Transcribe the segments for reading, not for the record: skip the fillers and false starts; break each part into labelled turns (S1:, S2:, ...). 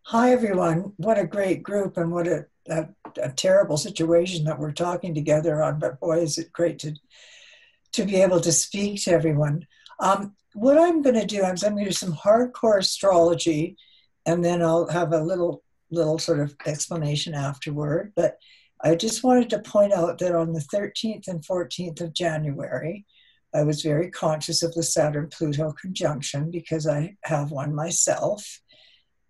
S1: Hi, everyone. What a great group and what a terrible situation that we're talking together on. But boy, is it great to be able to speak to everyone. What I'm going to do is I'm going to do some hardcore astrology, and then I'll have a little sort of explanation afterward. But I just wanted to point out that on the 13th and 14th of January, I was very conscious of the Saturn-Pluto conjunction because I have one myself.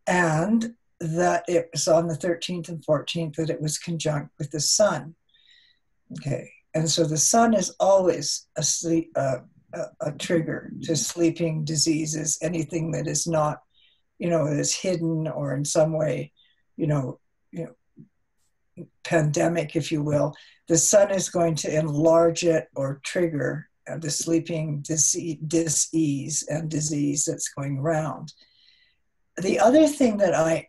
S1: And that it was on the 13th and 14th that it was conjunct with the sun. Okay, and so the sun is always a trigger to sleeping diseases, anything that is not, that is hidden or in some way, pandemic, if you will. The sun is going to enlarge it or trigger the sleeping dis-ease and disease that's going around. The other thing that I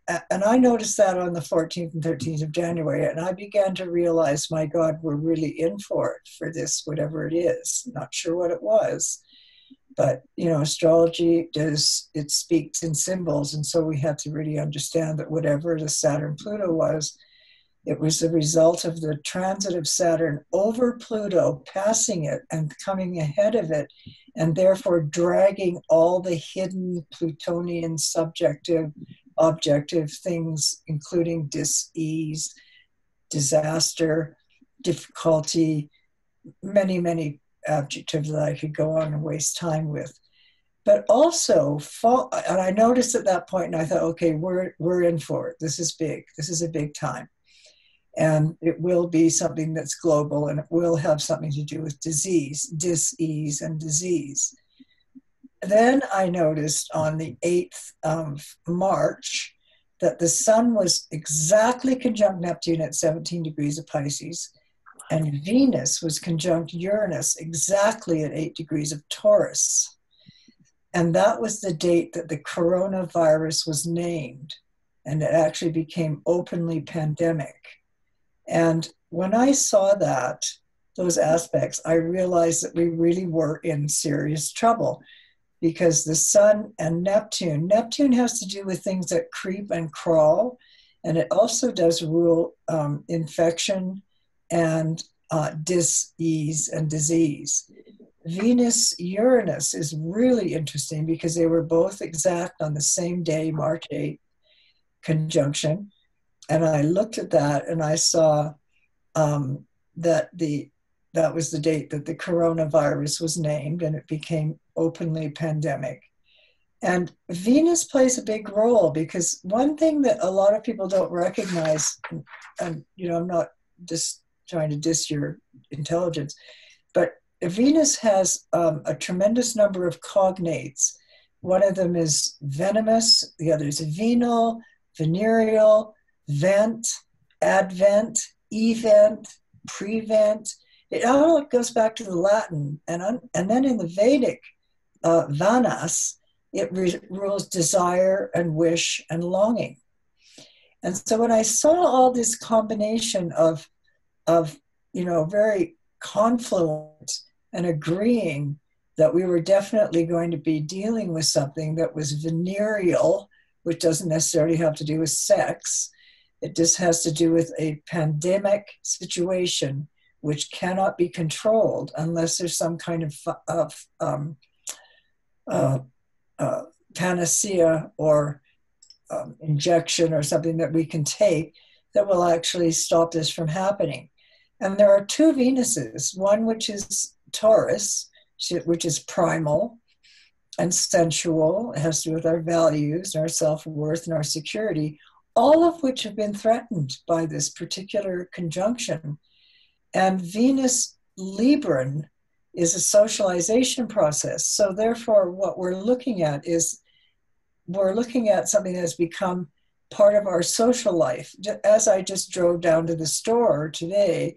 S1: noticed that on the 14th and 13th of January, and I began to realize, my God, we're really in for it, for this, whatever it is. Not sure what it was, but, astrology it speaks in symbols. And so we had to really understand that whatever the Saturn-Pluto was, it was the result of the transit of Saturn over Pluto, passing it and coming ahead of it, and therefore dragging all the hidden Plutonian subjective, objective things, including dis-ease, disaster, difficulty, many, many adjectives that I could go on and waste time with. But also, and I noticed at that point, and I thought, okay, we're in for it. This is big. This is a big time. And it will be something that's global, and it will have something to do with disease, dis-ease and disease. Then I noticed on the 8th of March that the sun was exactly conjunct Neptune at 17 degrees of Pisces, and Venus was conjunct Uranus exactly at 8 degrees of Taurus. And that was the date that the coronavirus was named, and it actually became openly pandemic. And when I saw those aspects, I realized that we really were in serious trouble, because the sun and Neptune has to do with things that creep and crawl, and it also does rule infection and dis-ease and disease. Venus-Uranus is really interesting because they were both exact on the same day, March 8th, conjunction. And I looked at that and I saw that was the date that the coronavirus was named, and it became openly pandemic. And Venus plays a big role, because one thing that a lot of people don't recognize, and I'm not just trying to diss your intelligence, but Venus has a tremendous number of cognates. One of them is venomous, the other is venal, venereal, vent, advent, event, prevent. It all goes back to the Latin. And then in the Vedic, vanas, it rules desire and wish and longing. And so when I saw all this combination of very confluent and agreeing that we were definitely going to be dealing with something that was venereal, which doesn't necessarily have to do with sex. It just has to do with a pandemic situation which cannot be controlled unless there's some kind of panacea or injection or something that we can take that will actually stop this from happening. And there are two Venuses, one which is Taurus, which is primal and sensual. It has to do with our values, our self-worth, and our security, all of which have been threatened by this particular conjunction. And Venus Libran is a socialization process. So therefore, what we're looking at is something that has become part of our social life. As I just drove down to the store today,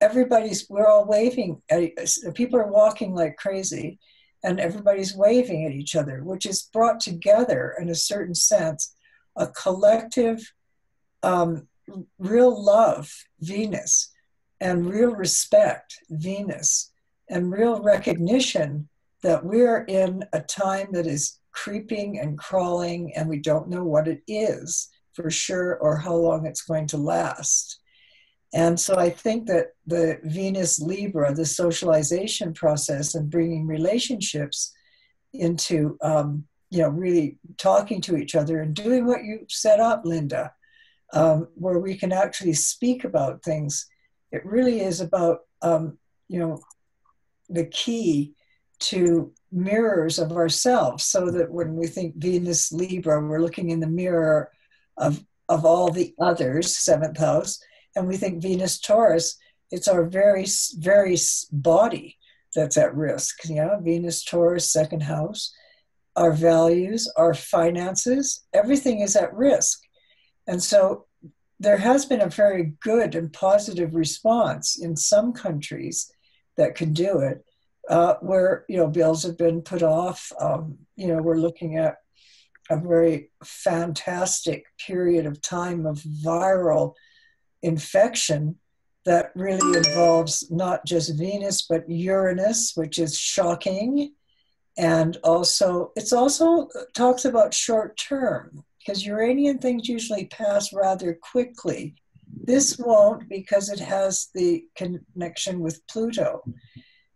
S1: we're all waving people are walking like crazy, and everybody's waving at each other, which is brought together in a certain sense, a collective, real love, Venus, and real respect, Venus, and real recognition that we're in a time that is creeping and crawling, and we don't know what it is, for sure or how long it's going to last. And so I think that the Venus Libra, the socialization process and bringing relationships into, really talking to each other and doing what you set up, Linda, where we can actually speak about things. It really is about, the key to mirrors of ourselves, so that when we think Venus Libra, we're looking in the mirror of all the others, seventh house, and we think Venus Taurus, it's our very, very body that's at risk. Venus Taurus, second house, our values, our finances, everything is at risk. And so there has been a very good and positive response in some countries that can do it, where, bills have been put off. We're looking at a very fantastic period of time of viral infection that really involves not just Venus, but Uranus, which is shocking. And also, it also talks about short term, because Uranian things usually pass rather quickly. This won't, because it has the connection with Pluto.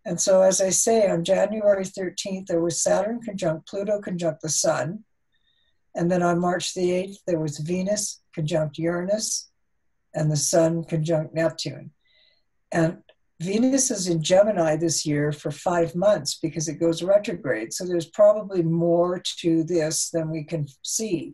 S1: And so, as I say, on January 13th, there was Saturn conjunct Pluto conjunct the Sun. And then on March the 8th, there was Venus conjunct Uranus and the Sun conjunct Neptune. And Venus is in Gemini this year for 5 months because it goes retrograde. So there's probably more to this than we can see.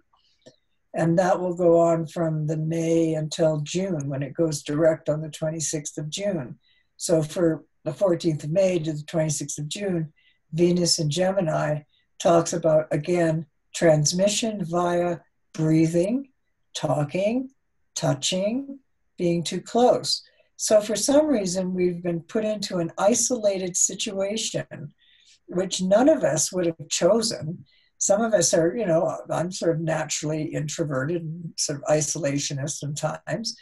S1: And that will go on from the May until June, when it goes direct on the 26th of June. So for the 14th of May to the 26th of June, Venus in Gemini talks about, again, transmission via breathing, talking, touching, being too close. So for some reason, we've been put into an isolated situation, which none of us would have chosen. Some of us are, I'm sort of naturally introverted and sort of isolationist sometimes.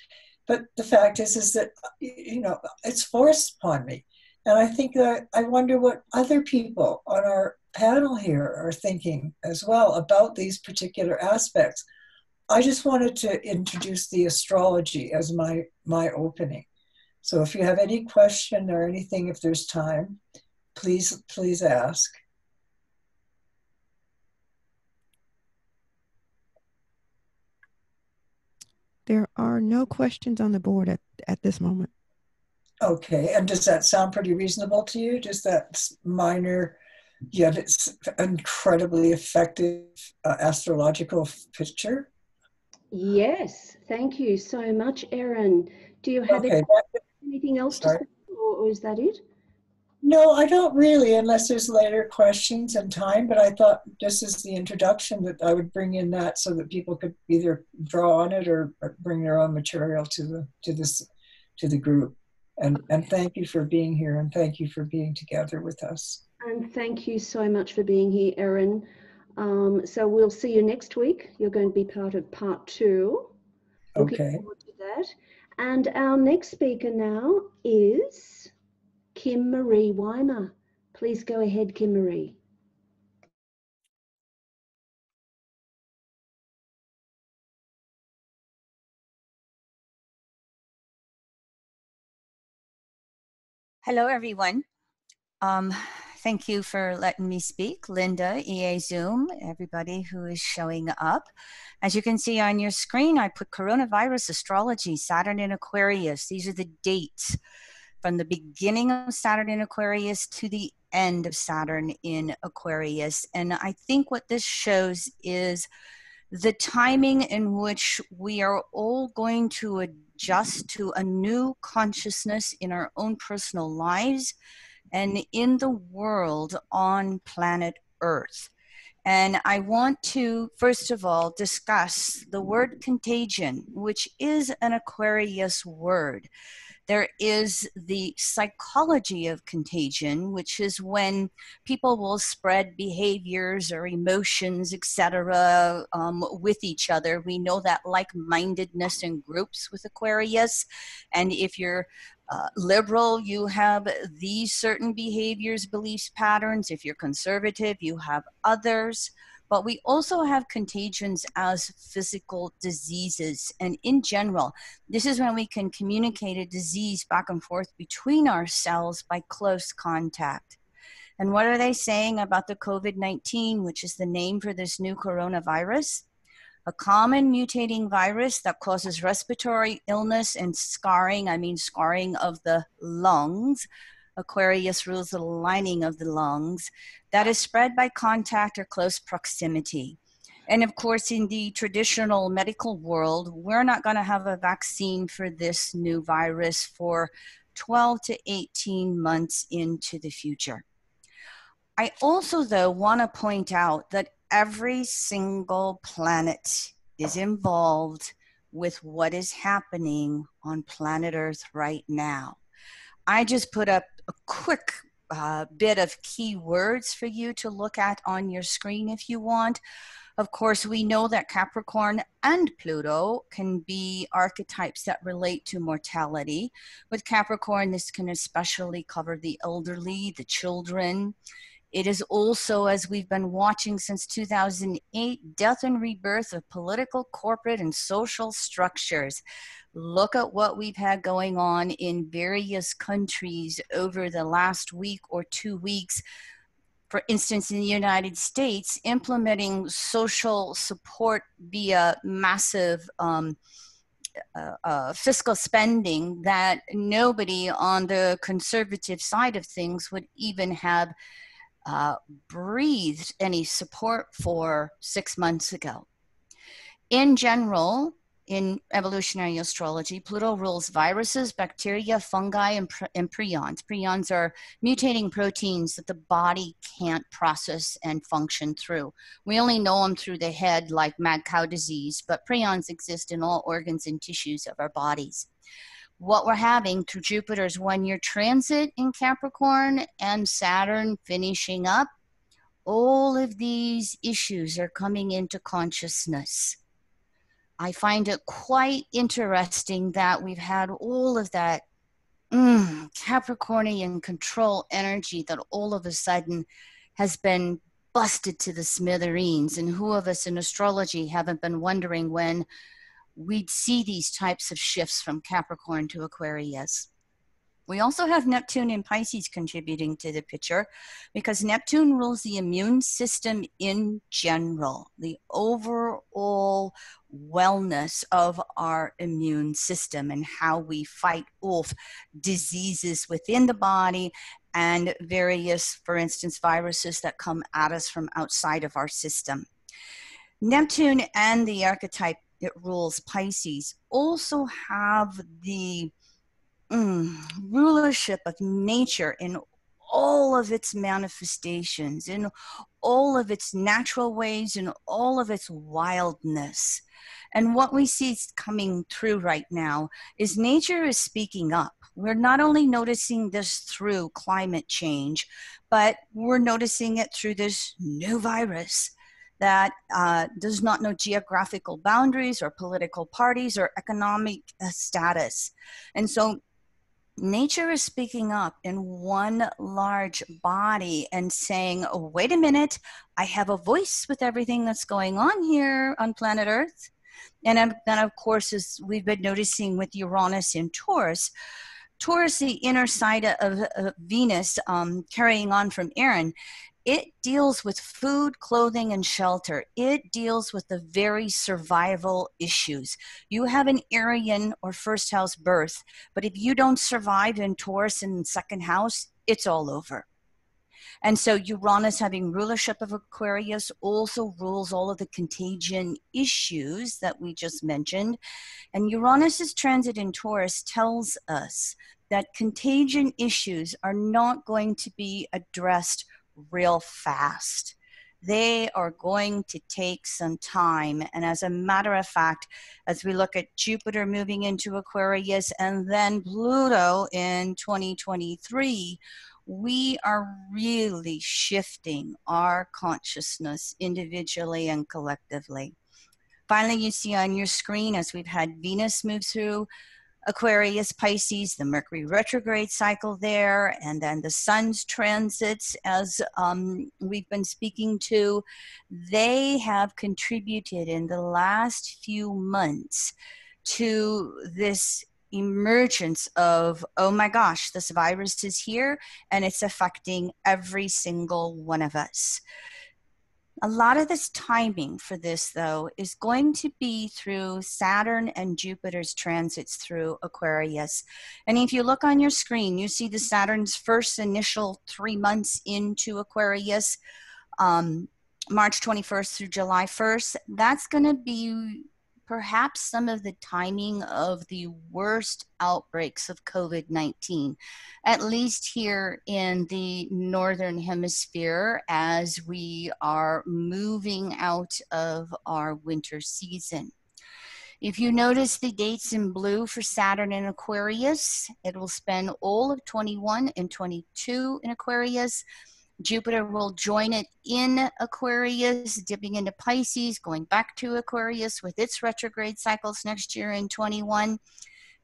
S1: But the fact is that, it's forced upon me. And I think that I wonder what other people on our panel here are thinking as well about these particular aspects. I just wanted to introduce the astrology as my opening. So if you have any question or anything, if there's time, please ask.
S2: There are no questions on the board at this moment.
S1: Okay, and does that sound pretty reasonable to you? Just that minor, yet it's incredibly effective astrological picture?
S3: Yes, thank you so much, Erin. Do you have anything else to say, or is that it?
S1: No, I don't really, unless there's later questions and time, but I thought this is the introduction that I would bring in that so that people could either draw on it or bring their own material to the group. And thank you for being here, and thank you for being together with us.
S3: And thank you so much for being here, Erin. So we'll see you next week. You're going to be part of part 2. Looking forward to that. And our next speaker now is Kim Marie Weimer. Please go ahead, Kim Marie.
S4: Hello, everyone. Thank you for letting me speak. Linda, EA Zoom, everybody who is showing up. As you can see on your screen, I put coronavirus astrology, Saturn in Aquarius. These are the dates from the beginning of Saturn in Aquarius to the end of Saturn in Aquarius. And I think what this shows is the timing in which we are all going to adjust to a new consciousness in our own personal lives and in the world on planet Earth. And I want to, first of all, discuss the word contagion, which is an Aquarius word. There is the psychology of contagion, which is when people will spread behaviors or emotions, etc., with each other. We know that like-mindedness in groups with Aquarius. And if you're liberal, you have these certain behaviors, beliefs, patterns. If you're conservative, you have others. but we also have contagions as physical diseases. And in general, this is when we can communicate a disease back and forth between our cells by close contact. And what are they saying about the COVID-19, which is the name for this new coronavirus? A common mutating virus that causes respiratory illness and scarring, I mean scarring of the lungs. Aquarius rules the lining of the lungs, that is spread by contact or close proximity. And of course, in the traditional medical world, we're not going to have a vaccine for this new virus for 12 to 18 months into the future. I also, though, want to point out that every single planet is involved with what is happening on planet Earth right now. I just put up a quick bit of keywords for you to look at on your screen if you want. Of course, we know that Capricorn and Pluto can be archetypes that relate to mortality. With Capricorn, this can especially cover the elderly, the children. It is also, as we've been watching since 2008, death and rebirth of political, corporate, and social structures. Look at what we've had going on in various countries over the last week or 2 weeks. For instance, in the United States, implementing social support via massive fiscal spending that nobody on the conservative side of things would even have breathed any support for 6 months ago. In general, in evolutionary astrology, Pluto rules viruses, bacteria, fungi, and prions. Prions are mutating proteins that the body can't process and function through. We only know them through the head, like mad cow disease, but prions exist in all organs and tissues of our bodies. What we're having through Jupiter's 1-year transit in Capricorn and Saturn finishing up, all of these issues are coming into consciousness. I find it quite interesting that we've had all of that Capricornian control energy that all of a sudden has been busted to the smithereens. And who of us in astrology haven't been wondering when we'd see these types of shifts from Capricorn to Aquarius? We also have Neptune in Pisces contributing to the picture because Neptune rules the immune system in general, the overall wellness of our immune system and how we fight off diseases within the body and various, for instance, viruses that come at us from outside of our system. Neptune and the archetype it rules, Pisces, also have the rulership of nature in all of its manifestations, in all of its natural ways, in all of its wildness. And what we see coming through right now is nature is speaking up. We're not only noticing this through climate change, but we're noticing it through this new virus that does not know geographical boundaries or political parties or economic status. And so nature is speaking up in one large body and saying, oh, wait a minute, I have a voice with everything that's going on here on planet Earth. And then, of course, as we've been noticing with Uranus in Taurus, the inner side of Venus, carrying on from Erin, it deals with food, clothing, and shelter. It deals with the very survival issues. You have an Arian or first house birth, but if you don't survive in Taurus in second house, it's all over. And so Uranus, having rulership of Aquarius, also rules all of the contagion issues that we just mentioned. And Uranus's transit in Taurus tells us that contagion issues are not going to be addressed real fast. They are going to take some time. And as a matter of fact, as we look at Jupiter moving into Aquarius and then Pluto in 2023, we are really shifting our consciousness individually and collectively. Finally, you see on your screen, as we've had Venus move through, Aquarius, Pisces, the Mercury retrograde cycle there, and then the Sun's transits, as we've been speaking to, they have contributed in the last few months to this emergence of, oh my gosh, this virus is here and it's affecting every single one of us. A lot of this timing for this, though, is going to be through Saturn and Jupiter's transits through Aquarius. And if you look on your screen, you see the Saturn's first initial 3 months into Aquarius, March 21st through July 1st. That's going to be perhaps some of the timing of the worst outbreaks of COVID-19, at least here in the Northern Hemisphere, as we are moving out of our winter season. If you notice the dates in blue for Saturn in Aquarius, it will spend all of 21 and 22 in Aquarius. Jupiter will join it in Aquarius, dipping into Pisces, going back to Aquarius with its retrograde cycles next year in 21.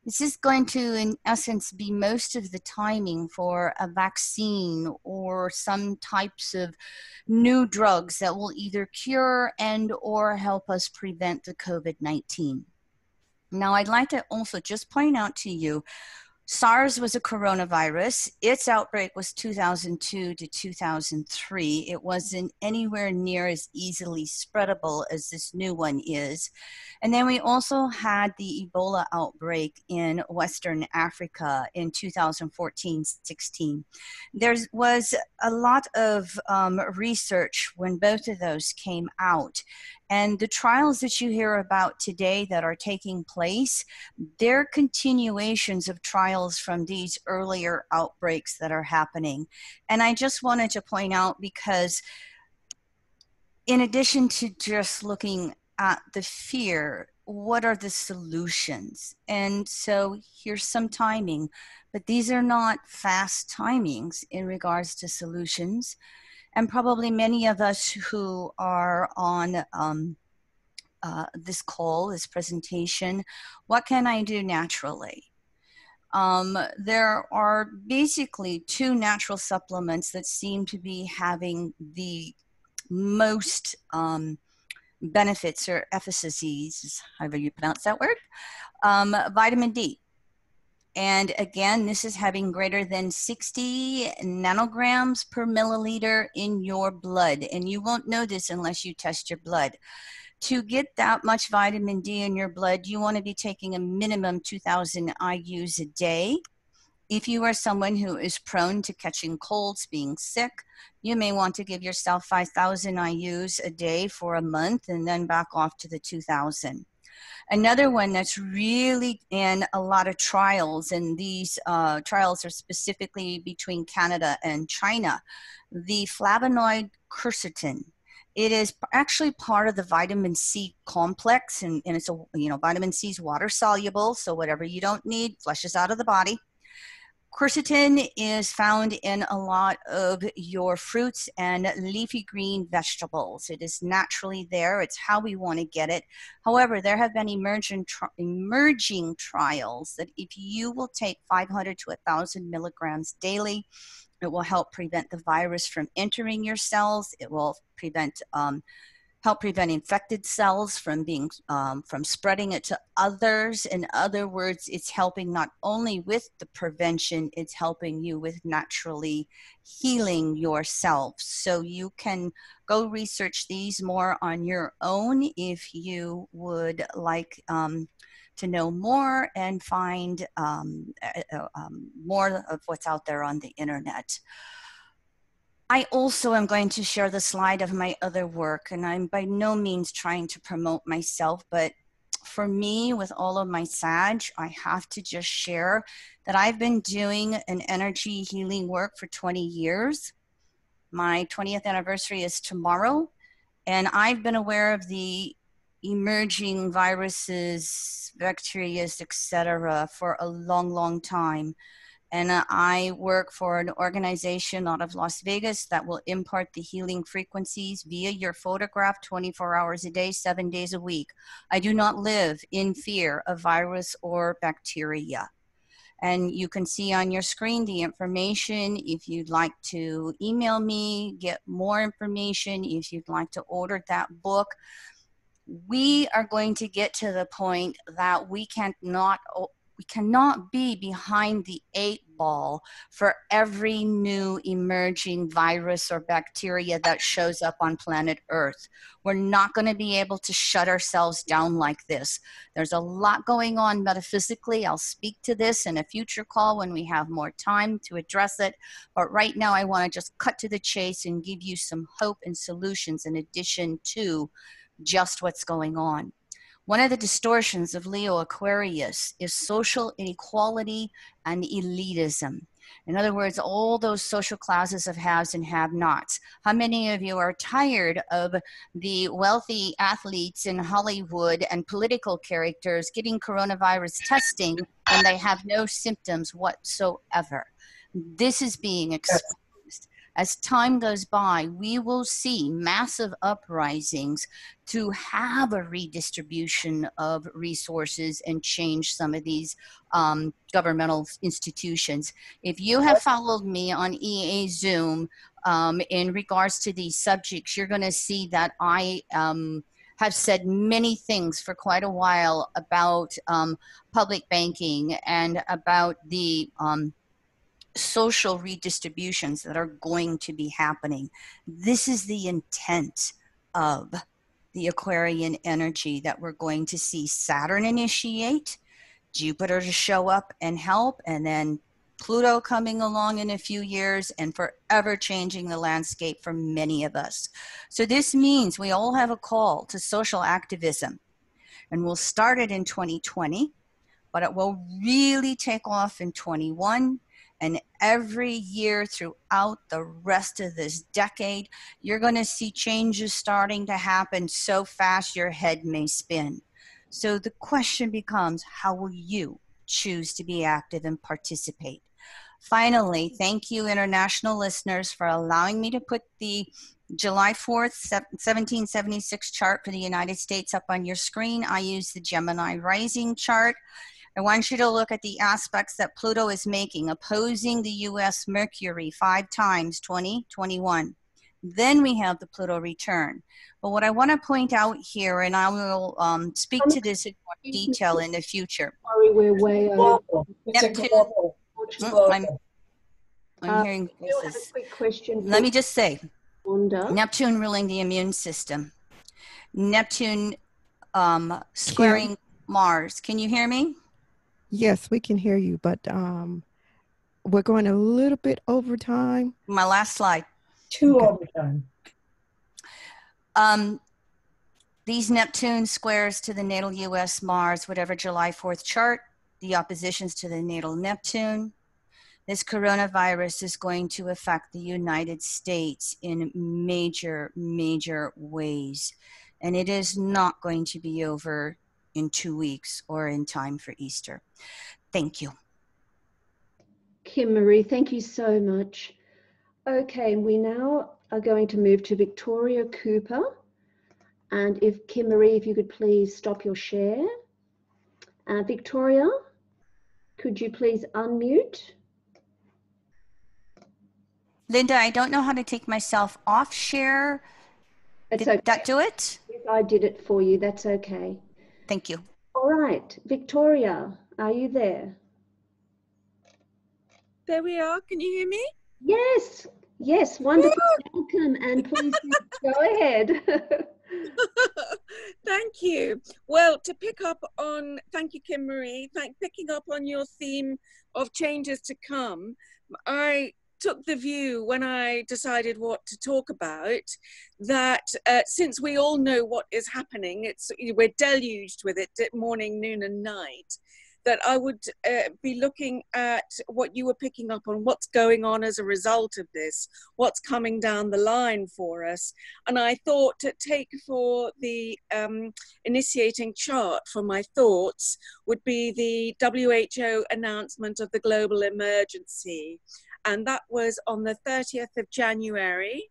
S4: This is going to, in essence, be most of the timing for a vaccine or some types of new drugs that will either cure and or help us prevent the COVID-19. Now, I'd like to also just point out to you, SARS was a coronavirus. Its outbreak was 2002 to 2003. It wasn't anywhere near as easily spreadable as this new one is. And then we also had the Ebola outbreak in Western Africa in 2014-16. There was a lot of research when both of those came out. And the trials that you hear about today that are taking place, they're continuations of trials from these earlier outbreaks that are happening. And I just wanted to point out, because in addition to just looking at the fear, what are the solutions? And so here's some timing, but these are not fast timings in regards to solutions. And probably many of us who are on this call, this presentation, what can I do naturally? There are basically 2 natural supplements that seem to be having the most benefits or efficacies, however you pronounce that word, vitamin D. And again, this is having greater than 60 nanograms per milliliter in your blood. And you won't know this unless you test your blood. To get that much vitamin D in your blood, you want to be taking a minimum 2,000 IUs a day. If you are someone who is prone to catching colds, being sick, you may want to give yourself 5,000 IUs a day for a month and then back off to the 2,000. Another one that's really in a lot of trials, and these trials are specifically between Canada and China, the flavonoid quercetin. It is actually part of the vitamin C complex, and it's vitamin C is water soluble, so whatever you don't need flushes out of the body. Quercetin is found in a lot of your fruits and leafy green vegetables. It is naturally there. It's how we want to get it. However, there have been emerging trials that if you will take 500 to 1,000 milligrams daily, it will help prevent the virus from entering your cells. It will help prevent infected cells from being from spreading it to others. In other words, it's helping not only with the prevention, it's helping you with naturally healing yourself. So you can go research these more on your own if you would like to know more and find more of what's out there on the internet. I also am going to share the slide of my other work, and I'm by no means trying to promote myself, but for me, with all of my Sag, I have to just share that I've been doing an energy healing work for 20 years. My 20th anniversary is tomorrow, and I've been aware of the emerging viruses, bacteria, etc. for a long, long time. And I work for an organization out of Las Vegas that will impart the healing frequencies via your photograph 24 hours a day, 7 days a week. I do not live in fear of virus or bacteria. And you can see on your screen the information if you'd like to email me, get more information, if you'd like to order that book. We are going to get to the point that we cannot be behind the 8 ball for every new emerging virus or bacteria that shows up on planet Earth. We're not going to be able to shut ourselves down like this. There's a lot going on metaphysically. I'll speak to this in a future call when we have more time to address it. But right now I want to just cut to the chase and give you some hope and solutions in addition to just what's going on. One of the distortions of Leo-Aquarius is social inequality and elitism. In other words, all those social classes of haves and have-nots. How many of you are tired of the wealthy athletes in Hollywood and political characters getting coronavirus testing when they have no symptoms whatsoever? This is being exposed. As time goes by, we will see massive uprisings to have a redistribution of resources and change some of these governmental institutions. If you have followed me on EA Zoom in regards to these subjects, you're going to see that I have said many things for quite a while about public banking and about the social redistributions that are going to be happening. This is the intent of the Aquarian energy that we're going to see Saturn initiate, Jupiter to show up and help, and then Pluto coming along in a few years and forever changing the landscape for many of us. So this means we all have a call to social activism, and we'll start it in 2020, but it will really take off in 21. And every year throughout the rest of this decade, you're going to see changes starting to happen so fast your head may spin. So the question becomes, how will you choose to be active and participate? Finally, thank you, international listeners, for allowing me to put the July 4th, 1776 chart for the United States up on your screen. I use the Gemini rising chart. I want you to look at the aspects that Pluto is making, opposing the U.S. Mercury 5 times, 2021. Then we have the Pluto return. But what I want to point out here, and I will speak to this in more detail in the future.
S3: Sorry, we're way over.
S4: Neptune. I'm hearing voices.
S3: I have a quick question.
S4: Let me just say,
S3: Wanda.
S4: Neptune ruling the immune system. Neptune squaring Mars. Can you hear me?
S2: Yes, we can hear you, but we're going a little bit over time.
S4: My last slide.
S1: 2 overtime.
S4: These Neptune squares to the natal U.S. Mars, whatever July 4th chart, the oppositions to the natal Neptune. This coronavirus is going to affect the United States in major, major ways. And it is not going to be over in 2 weeks or in time for Easter. Thank you.
S3: Kim Marie, thank you so much. Okay, we now are going to move to Victoria Cooper. And if Kim Marie, if you could please stop your share. Victoria, could you please unmute?
S4: Linda, I don't know how to take myself off share. Did that do it?
S3: Yes, I did it for you. That's okay.
S4: Thank you.
S3: All right, Victoria, are you there?
S5: There we are. Can you hear me?
S3: Yes, yes, wonderful. Welcome, and please go ahead.
S5: Thank you. Well, to pick up on, thank you, Kim Marie, picking up on your theme of changes to come, I took the view when I decided what to talk about that since we all know what is happening, we're deluged with it morning, noon and night, that I would be looking at what you were picking up on, what's going on as a result of this, what's coming down the line for us. And I thought to take for the initiating chart for my thoughts would be the WHO announcement of the global emergency. And that was on the 30th of January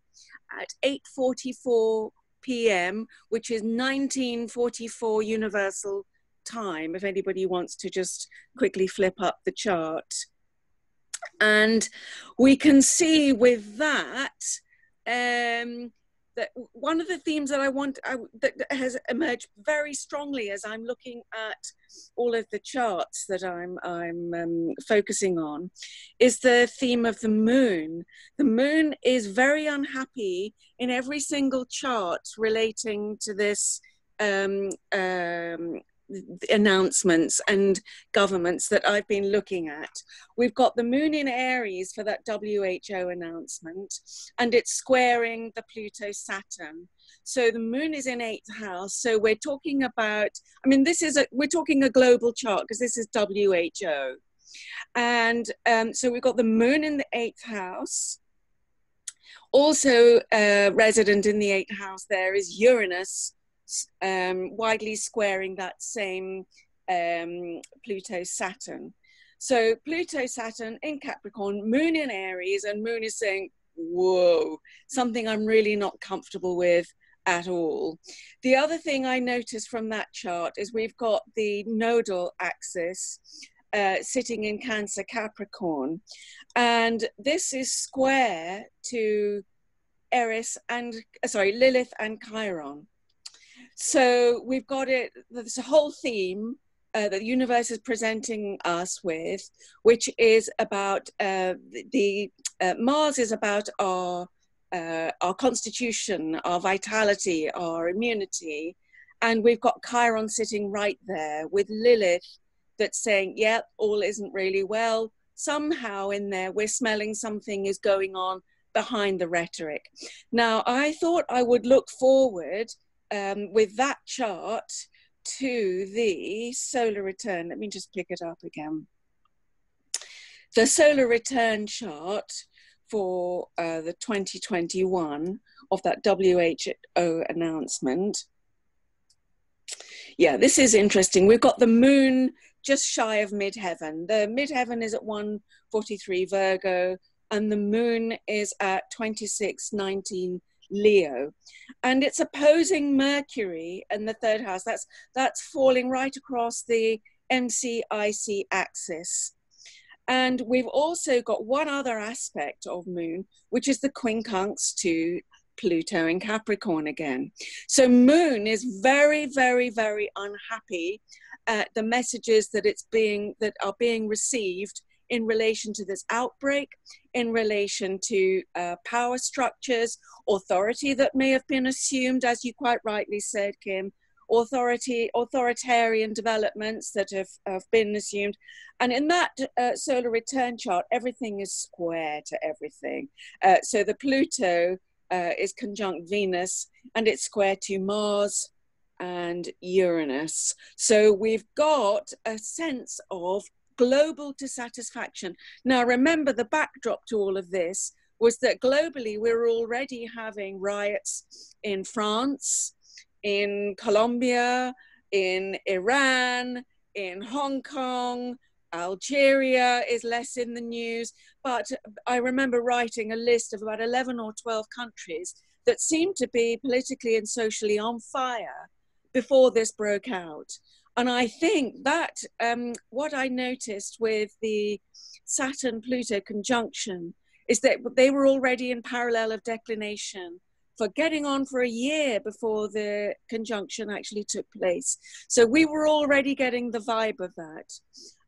S5: at 8:44 p.m., which is 1944 Universal Time, if anybody wants to just quickly flip up the chart. And we can see with that, that one of the themes that that has emerged very strongly as I'm looking at all of the charts that I'm focusing on is the theme of the moon. The moon is very unhappy in every single chart relating to this announcements and governments that I've been looking at. We've got the moon in Aries for that WHO announcement, and it's squaring the Pluto-Saturn. So the moon is in 8th house. So we're talking about, I mean, we're talking a global chart because this is WHO. And so we've got the moon in the 8th house. Also resident in the 8th house there is Uranus, widely squaring that same Pluto-Saturn. So Pluto-Saturn in Capricorn, moon in Aries, and moon is saying, whoa, something I'm really not comfortable with at all. The other thing I noticed from that chart is we've got the nodal axis sitting in Cancer Capricorn, and this is square to Lilith and Chiron. So we've got there's a whole theme that the universe is presenting us with, which is about Mars is about our constitution, our vitality, our immunity. And we've got Chiron sitting right there with Lilith that's saying, yeah, all isn't really well. Somehow in there, we're smelling something is going on behind the rhetoric. Now, I thought I would look forward with that chart to the solar return. Let me just pick it up again. The solar return chart for the 2021 of that WHO announcement. Yeah, this is interesting. We've got the moon just shy of midheaven. The midheaven is at 143 Virgo, and the moon is at 2619 Leo, and it's opposing Mercury in the 3rd house. That's falling right across the MCIC axis. And we've also got one other aspect of moon, which is the quincunx to Pluto in Capricorn again. So moon is very, very, very unhappy at the messages that are being received in relation to this outbreak, in relation to power structures, authority that may have been assumed, as you quite rightly said, Kim, authoritarian developments that have been assumed. And in that solar return chart, everything is square to everything. So the Pluto is conjunct Venus, and it's square to Mars and Uranus. So we've got a sense of global dissatisfaction. Now, remember, the backdrop to all of this was that globally we're already having riots in France, in Colombia, in Iran, in Hong Kong. Algeria is less in the news, but I remember writing a list of about 11 or 12 countries that seemed to be politically and socially on fire before this broke out. And I think that what I noticed with the Saturn-Pluto conjunction is that they were already in parallel of declination for getting on for a year before the conjunction actually took place. So we were already getting the vibe of that.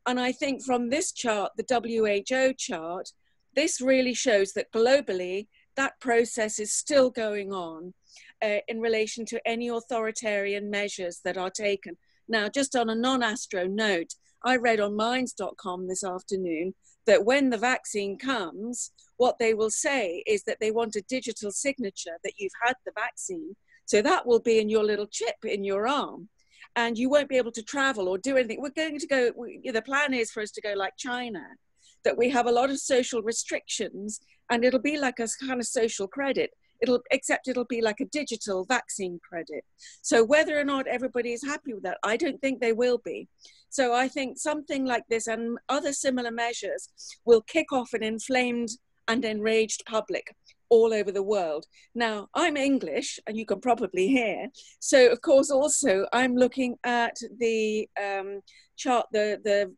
S5: And I think from this chart, the WHO chart, this really shows that globally, that process is still going on in relation to any authoritarian measures that are taken. Now, just on a non-astro note, I read on minds.com this afternoon that when the vaccine comes, what they will say is that they want a digital signature that you've had the vaccine. So that will be in your little chip in your arm. and you won't be able to travel or do anything. We're going to go, the plan is for us to go like China, that we have a lot of social restrictions, and it'll be like a kind of social credit. Except it'll be like a digital vaccine credit. So whether or not everybody is happy with that, I don't think they will be. So I think something like this and other similar measures will kick off an inflamed and enraged public all over the world. Now, I'm English, and you can probably hear. So of course, also I'm looking at the chart, the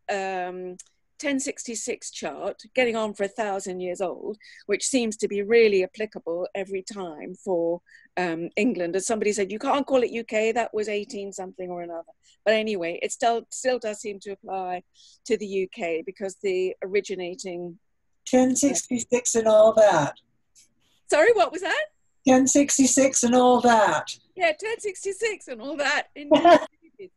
S5: 1066 chart, getting on for 1,000 years old, which seems to be really applicable every time for England. As somebody said, you can't call it UK, that was 18 something or another. But anyway, it still does seem to apply to the UK because the originating...
S1: 1066 and all that.
S5: Sorry, what was that?
S1: 1066 and all that.
S5: Yeah, 1066 and all that. Indeed.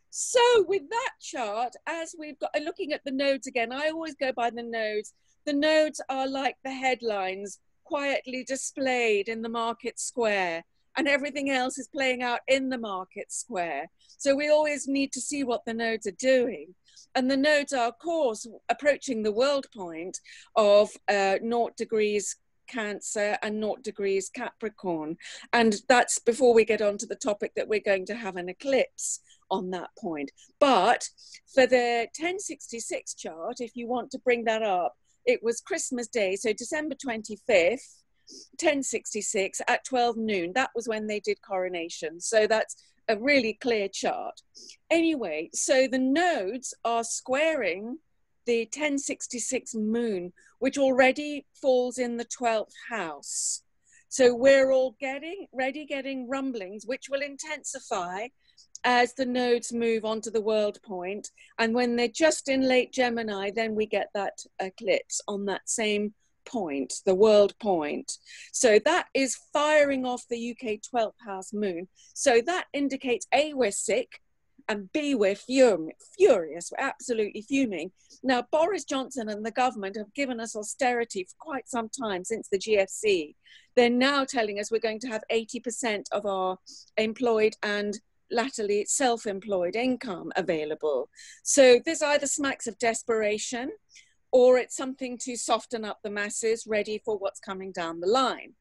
S5: So with that chart, as we've got, looking at the nodes again, I always go by the nodes. The nodes are like the headlines, quietly displayed in the market square, and everything else is playing out in the market square. So we always need to see what the nodes are doing. And the nodes are, of course, approaching the world point of 0 degrees Cancer and 0 degrees Capricorn. And that's before we get on to the topic that we're going to have an eclipse on that point. But for the 1066 chart, if you want to bring that up, it was Christmas Day, so December 25th, 1066 at 12 noon. That was when they did coronation. So that's a really clear chart. Anyway, so the nodes are squaring the 1066 moon, which already falls in the 12th house. So we're all getting rumblings, which will intensify as the nodes move onto the world point. And when they're just in late Gemini, then we get that eclipse on that same point, the world point. So that is firing off the UK 12th house moon. So that indicates A, we're sick, and B, we're furious, we're absolutely fuming. Now, Boris Johnson and the government have given us austerity for quite some time since the GFC. They're now telling us we're going to have 80% of our employed and latterly self-employed income available. So this either smacks of desperation, or it's something to soften up the masses ready for what's coming down the line.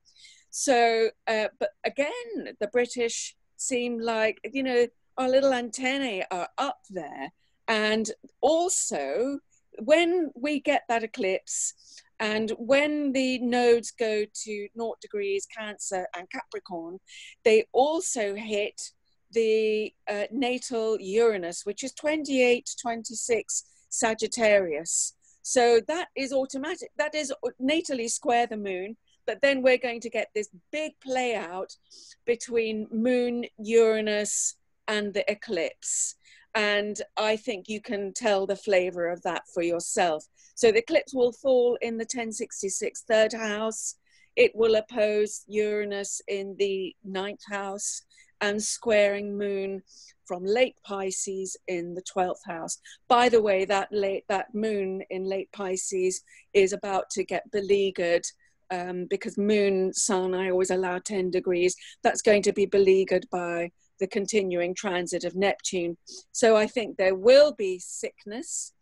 S5: So, but again, the British seem like, you know, our little antennae are up there. And also, when we get that eclipse, and when the nodes go to 0 degrees Cancer and Capricorn, they also hit the natal Uranus, which is 28-26 Sagittarius. So that is automatic, that is natally square the moon, but then we're going to get this big play out between moon, Uranus, and the eclipse. And I think you can tell the flavor of that for yourself. So the eclipse will fall in the 1066 third house. It will oppose Uranus in the 9th house and squaring moon from late Pisces in the 12th house. By the way, that moon in late Pisces is about to get beleaguered because moon, sun, I always allow 10 degrees. That's going to be beleaguered by the continuing transit of Neptune. So I think there will be sickness.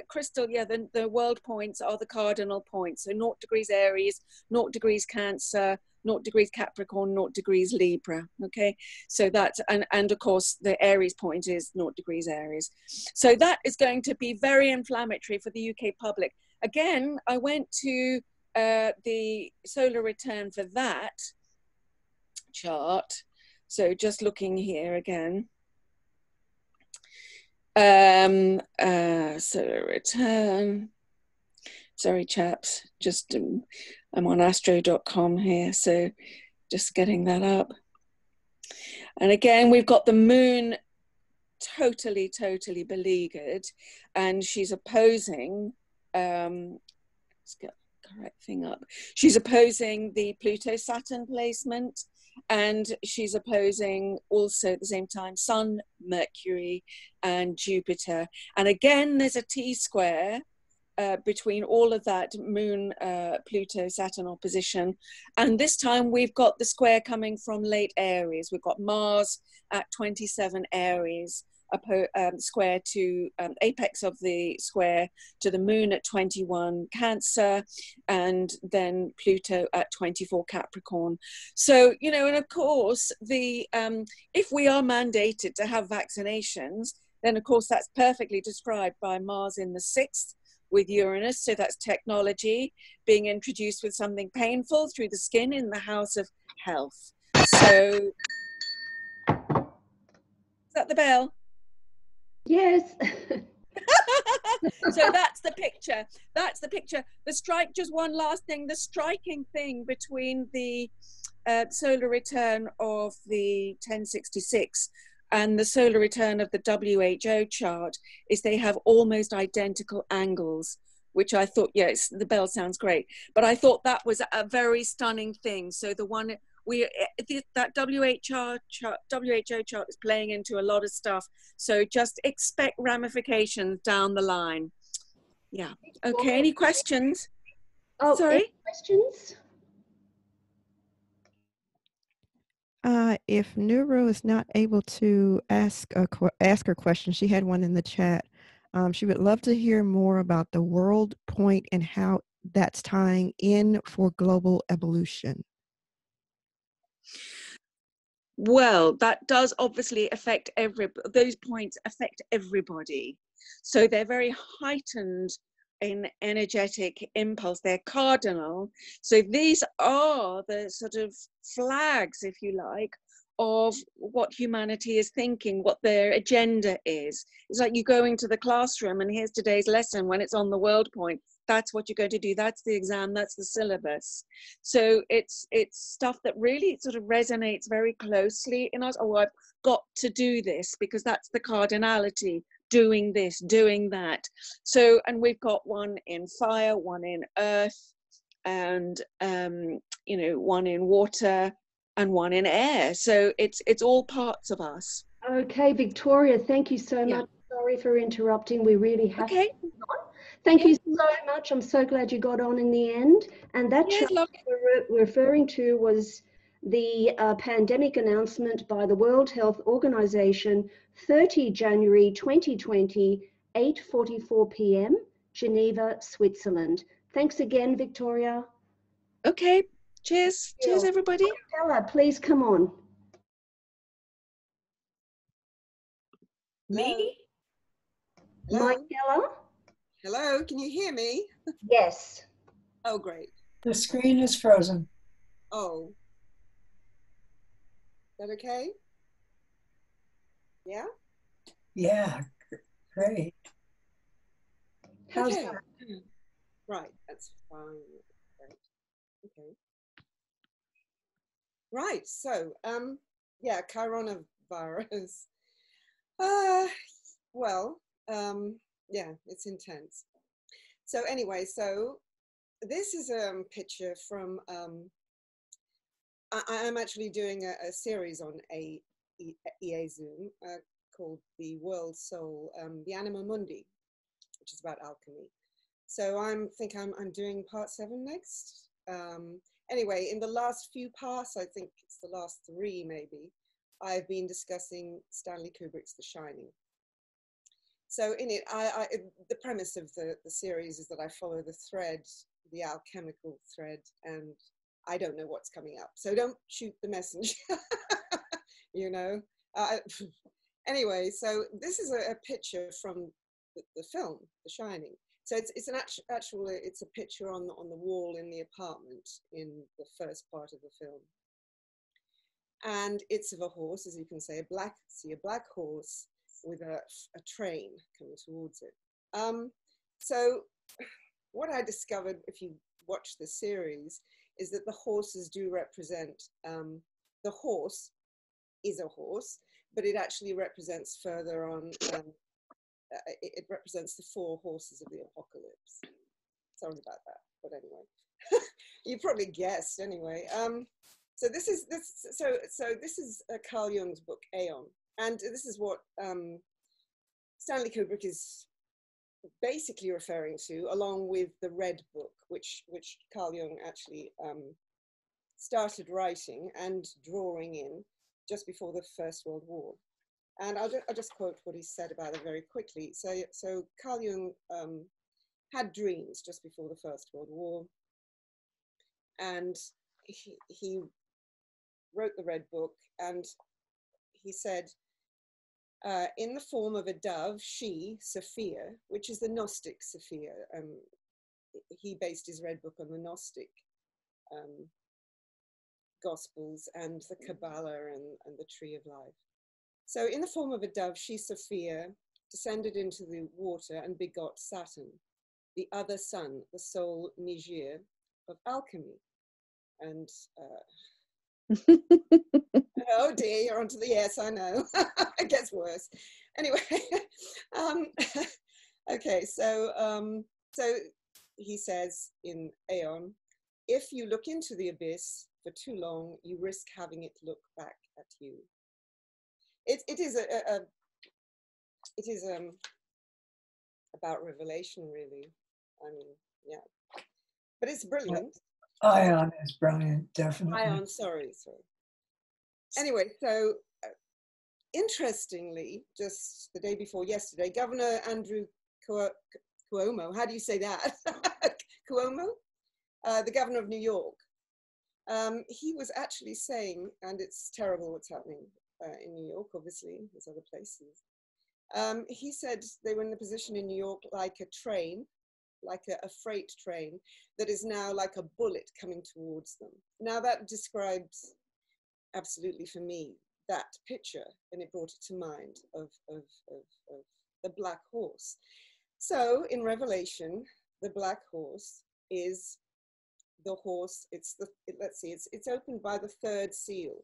S5: Crystal, the world points are the cardinal points. So 0 degrees Aries, 0 degrees Cancer, 0 degrees Capricorn, 0 degrees Libra, okay? So that's, and of course the Aries point is 0 degrees Aries. So that is going to be very inflammatory for the UK public. Again, I went to the solar return for that chart. So just looking here again. Solar return. Sorry, chaps, just I'm on astro.com here, so just getting that up. And again, we've got the moon totally beleaguered, and she's opposing, let's get the correct thing up. She's opposing the Pluto-Saturn placement, and she's opposing also at the same time Sun, Mercury, and Jupiter. And again, there's a T-square between all of that Moon, Pluto, Saturn opposition. And this time we've got the square coming from late Aries. We've got Mars at 27 Aries, square to apex of the square to the Moon at 21 Cancer, and then Pluto at 24 Capricorn. So, you know, and of course, if we are mandated to have vaccinations, then of course that's perfectly described by Mars in the 6th with Uranus. So that's technology being introduced with something painful through the skin in the house of health. So, is that the bell?
S3: Yes.
S5: So that's the picture. That's the picture. The strike, just one last thing, the striking thing between the solar return of the 1066 and the solar return of the WHO chart is they have almost identical angles, which I thought, yes, the bell sounds great, but I thought that was a very stunning thing. So the one that WHO chart is playing into a lot of stuff. So just expect ramifications down the line. Yeah. Okay. Any questions?
S3: Oh,
S5: sorry.
S3: any questions?
S2: If Nura is not able to ask her question, she had one in the chat. She would love to hear more about the world point and how that's tying in for global evolution.
S5: Well, that does obviously affect those points affect everybody. So they're very heightened in energetic impulse. They're cardinal. So these are the sort of flags, if you like, of what humanity is thinking, what their agenda is. It's like you go into the classroom and here's today's lesson when it's on the world point. That's what you're going to do. That's the exam. That's the syllabus. So it's stuff that really sort of resonates very closely in us. Oh, I've got to do this because that's the cardinality. Doing this, doing that. So, and we've got one in fire, one in earth, and you know, one in water, and one in air. So it's all parts of us.
S3: Okay, Victoria, thank you so much. Sorry for interrupting. We really have to move on. Thank you so much. I'm so glad you got on in the end. And that chart we're referring to was the pandemic announcement by the World Health Organization, 30 January 2020, 8:44 p.m., Geneva, Switzerland. Thanks again, Victoria.
S5: Okay, cheers. Cheers, everybody.
S3: Michaela, please come on.
S6: Me? Hello?
S3: Michaela?
S6: Hello, can you hear me?
S3: Yes.
S6: Oh, great.
S1: The screen is frozen.
S6: Oh. Is that okay? Yeah?
S1: Yeah, great.
S3: How's
S6: okay.
S3: that?
S6: Right, that's fine. Great. Okay. Right, so, yeah, coronavirus. Well, yeah, it's intense. So anyway, so this is a picture from, I'm actually doing a series on EA Zoom called The World Soul, the Anima Mundi, which is about alchemy. So I think I'm doing part 7 next. Anyway, in the last few parts, I think it's the last 3 maybe, I've been discussing Stanley Kubrick's The Shining. So in it, the premise of the series is that I follow the thread, the alchemical thread, and I don't know what's coming up. So don't shoot the messenger, you know. Anyway, so this is a picture from the film, The Shining. So it's a picture on the wall in the apartment in the first part of the film. And it's of a horse, as you can say, a black horse with a train coming towards it. So what I discovered, if you watch the series, is that the horses do represent, the horse is a horse, but it actually represents further on, it represents the 4 horses of the apocalypse. Sorry about that, but anyway, you probably guessed anyway. So this is Carl Jung's book Aeon, and this is what Stanley Kubrick is basically referring to, along with the Red Book, which Carl Jung actually started writing and drawing in just before the First World War. And I'll just quote what he said about it very quickly. So Carl Jung had dreams just before the First World War, and he wrote the Red Book, and he said, in the form of a dove, she, Sophia, which is the Gnostic Sophia, he based his Red Book on the Gnostic Gospels and the Kabbalah and the Tree of Life. So in the form of a dove, she, Sophia, descended into the water and begot Saturn, the other sun, the soul Niger of alchemy. And oh dear, you're onto the yes, I know. It gets worse. Anyway, okay, so he says in Aeon, if you look into the abyss for too long, you risk having it look back at you. It is about revelation, really. I mean, yeah, but it's brilliant.
S1: Ion is brilliant, definitely.
S6: Ion, sorry. Anyway, so interestingly, just the day before yesterday, Governor Andrew Cuomo, how do you say that? Cuomo, the governor of New York, he was actually saying, and it's terrible what's happening in New York, obviously, there's other places. He said they were in the position in New York like a train, like a freight train that is now like a bullet coming towards them. Now that describes absolutely for me that picture, and it brought it to mind of the black horse. So in Revelation, the black horse is the horse, it's opened by the third seal.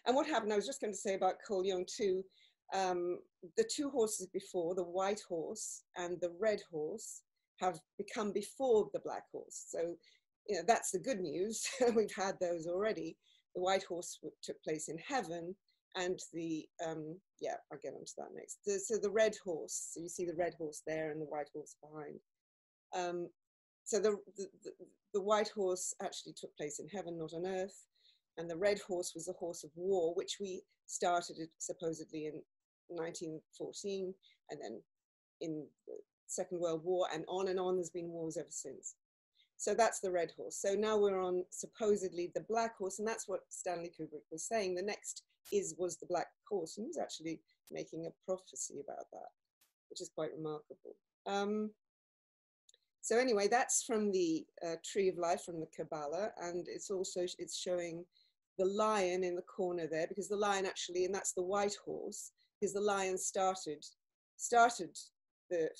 S6: And what happened, I was just going to say about Carl Jung too, the two horses before, the white horse and the red horse, have become before the black horse. So, you know, that's the good news. We've had those already. The white horse took place in heaven, and the, yeah, I'll get onto that next. So the red horse, so you see the red horse there and the white horse behind. So the white horse actually took place in heaven, not on earth. And the red horse was the horse of war, which we started supposedly in 1914, and then in the Second World War, and on, there's been wars ever since. So that's the red horse. So now we're on supposedly the black horse, and that's what Stanley Kubrick was saying. The next was the black horse, and he was actually making a prophecy about that, which is quite remarkable. So anyway, that's from the Tree of Life, from the Kabbalah, and it's showing the lion in the corner there, because the lion actually, and that's the white horse, because the lion started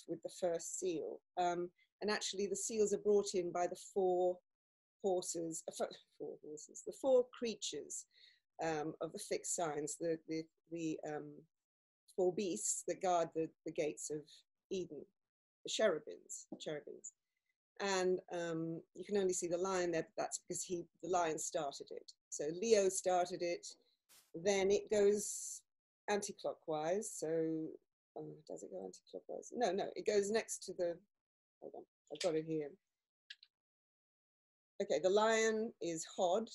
S6: with the first seal. And actually the seals are brought in by the four creatures of the fixed signs, the four beasts that guard the gates of Eden, the cherubims. And you can only see the lion there, but that's because the lion started it. So Leo started it, then it goes anti-clockwise. So does it go anti-clockwise? No, it goes next to the, hold on, I've got it here. Okay, the lion is Hod,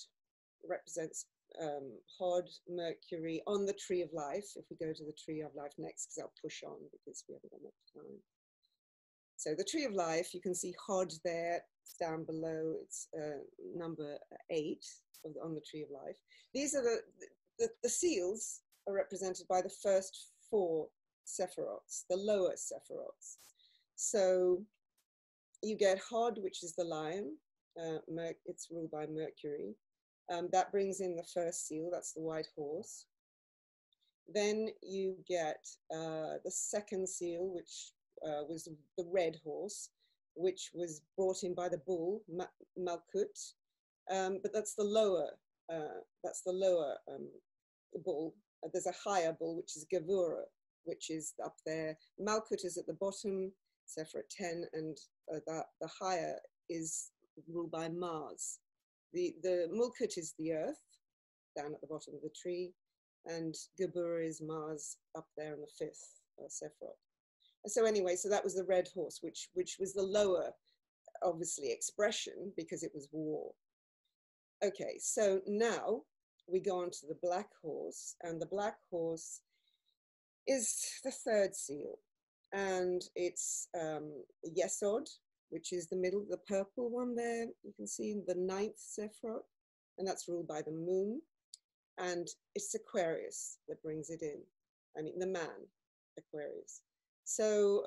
S6: represents Hod, Mercury, on the Tree of Life. If we go to the Tree of Life next, because I'll push on because we haven't got enough time. So the Tree of Life, you can see Hod there, it's down below, it's number 8 on the Tree of Life. These are the seals are represented by the first 4 Sephiroths, the lower Sephiroths. So you get Hod, which is the lion, it's ruled by Mercury. That brings in the first seal, that's the white horse. Then you get the second seal, which was the red horse, which was brought in by the bull, Malkut. But that's the lower bull. There's a higher bull, which is Gavura, which is up there. Malkut is at the bottom, Sephirot 10, and the higher is ruled by Mars. The Mulkut is the earth, down at the bottom of the tree, and Gabura is Mars up there in the 5th Sephirot. So anyway, so that was the red horse, which was the lower, obviously, expression because it was war. Okay, so now we go on to the black horse, and the black horse is the third seal, and it's Yesod, which is the middle, the purple one there. You can see the ninth Sephiroth, and that's ruled by the moon. And it's Aquarius that brings it in. I mean, the man, Aquarius. So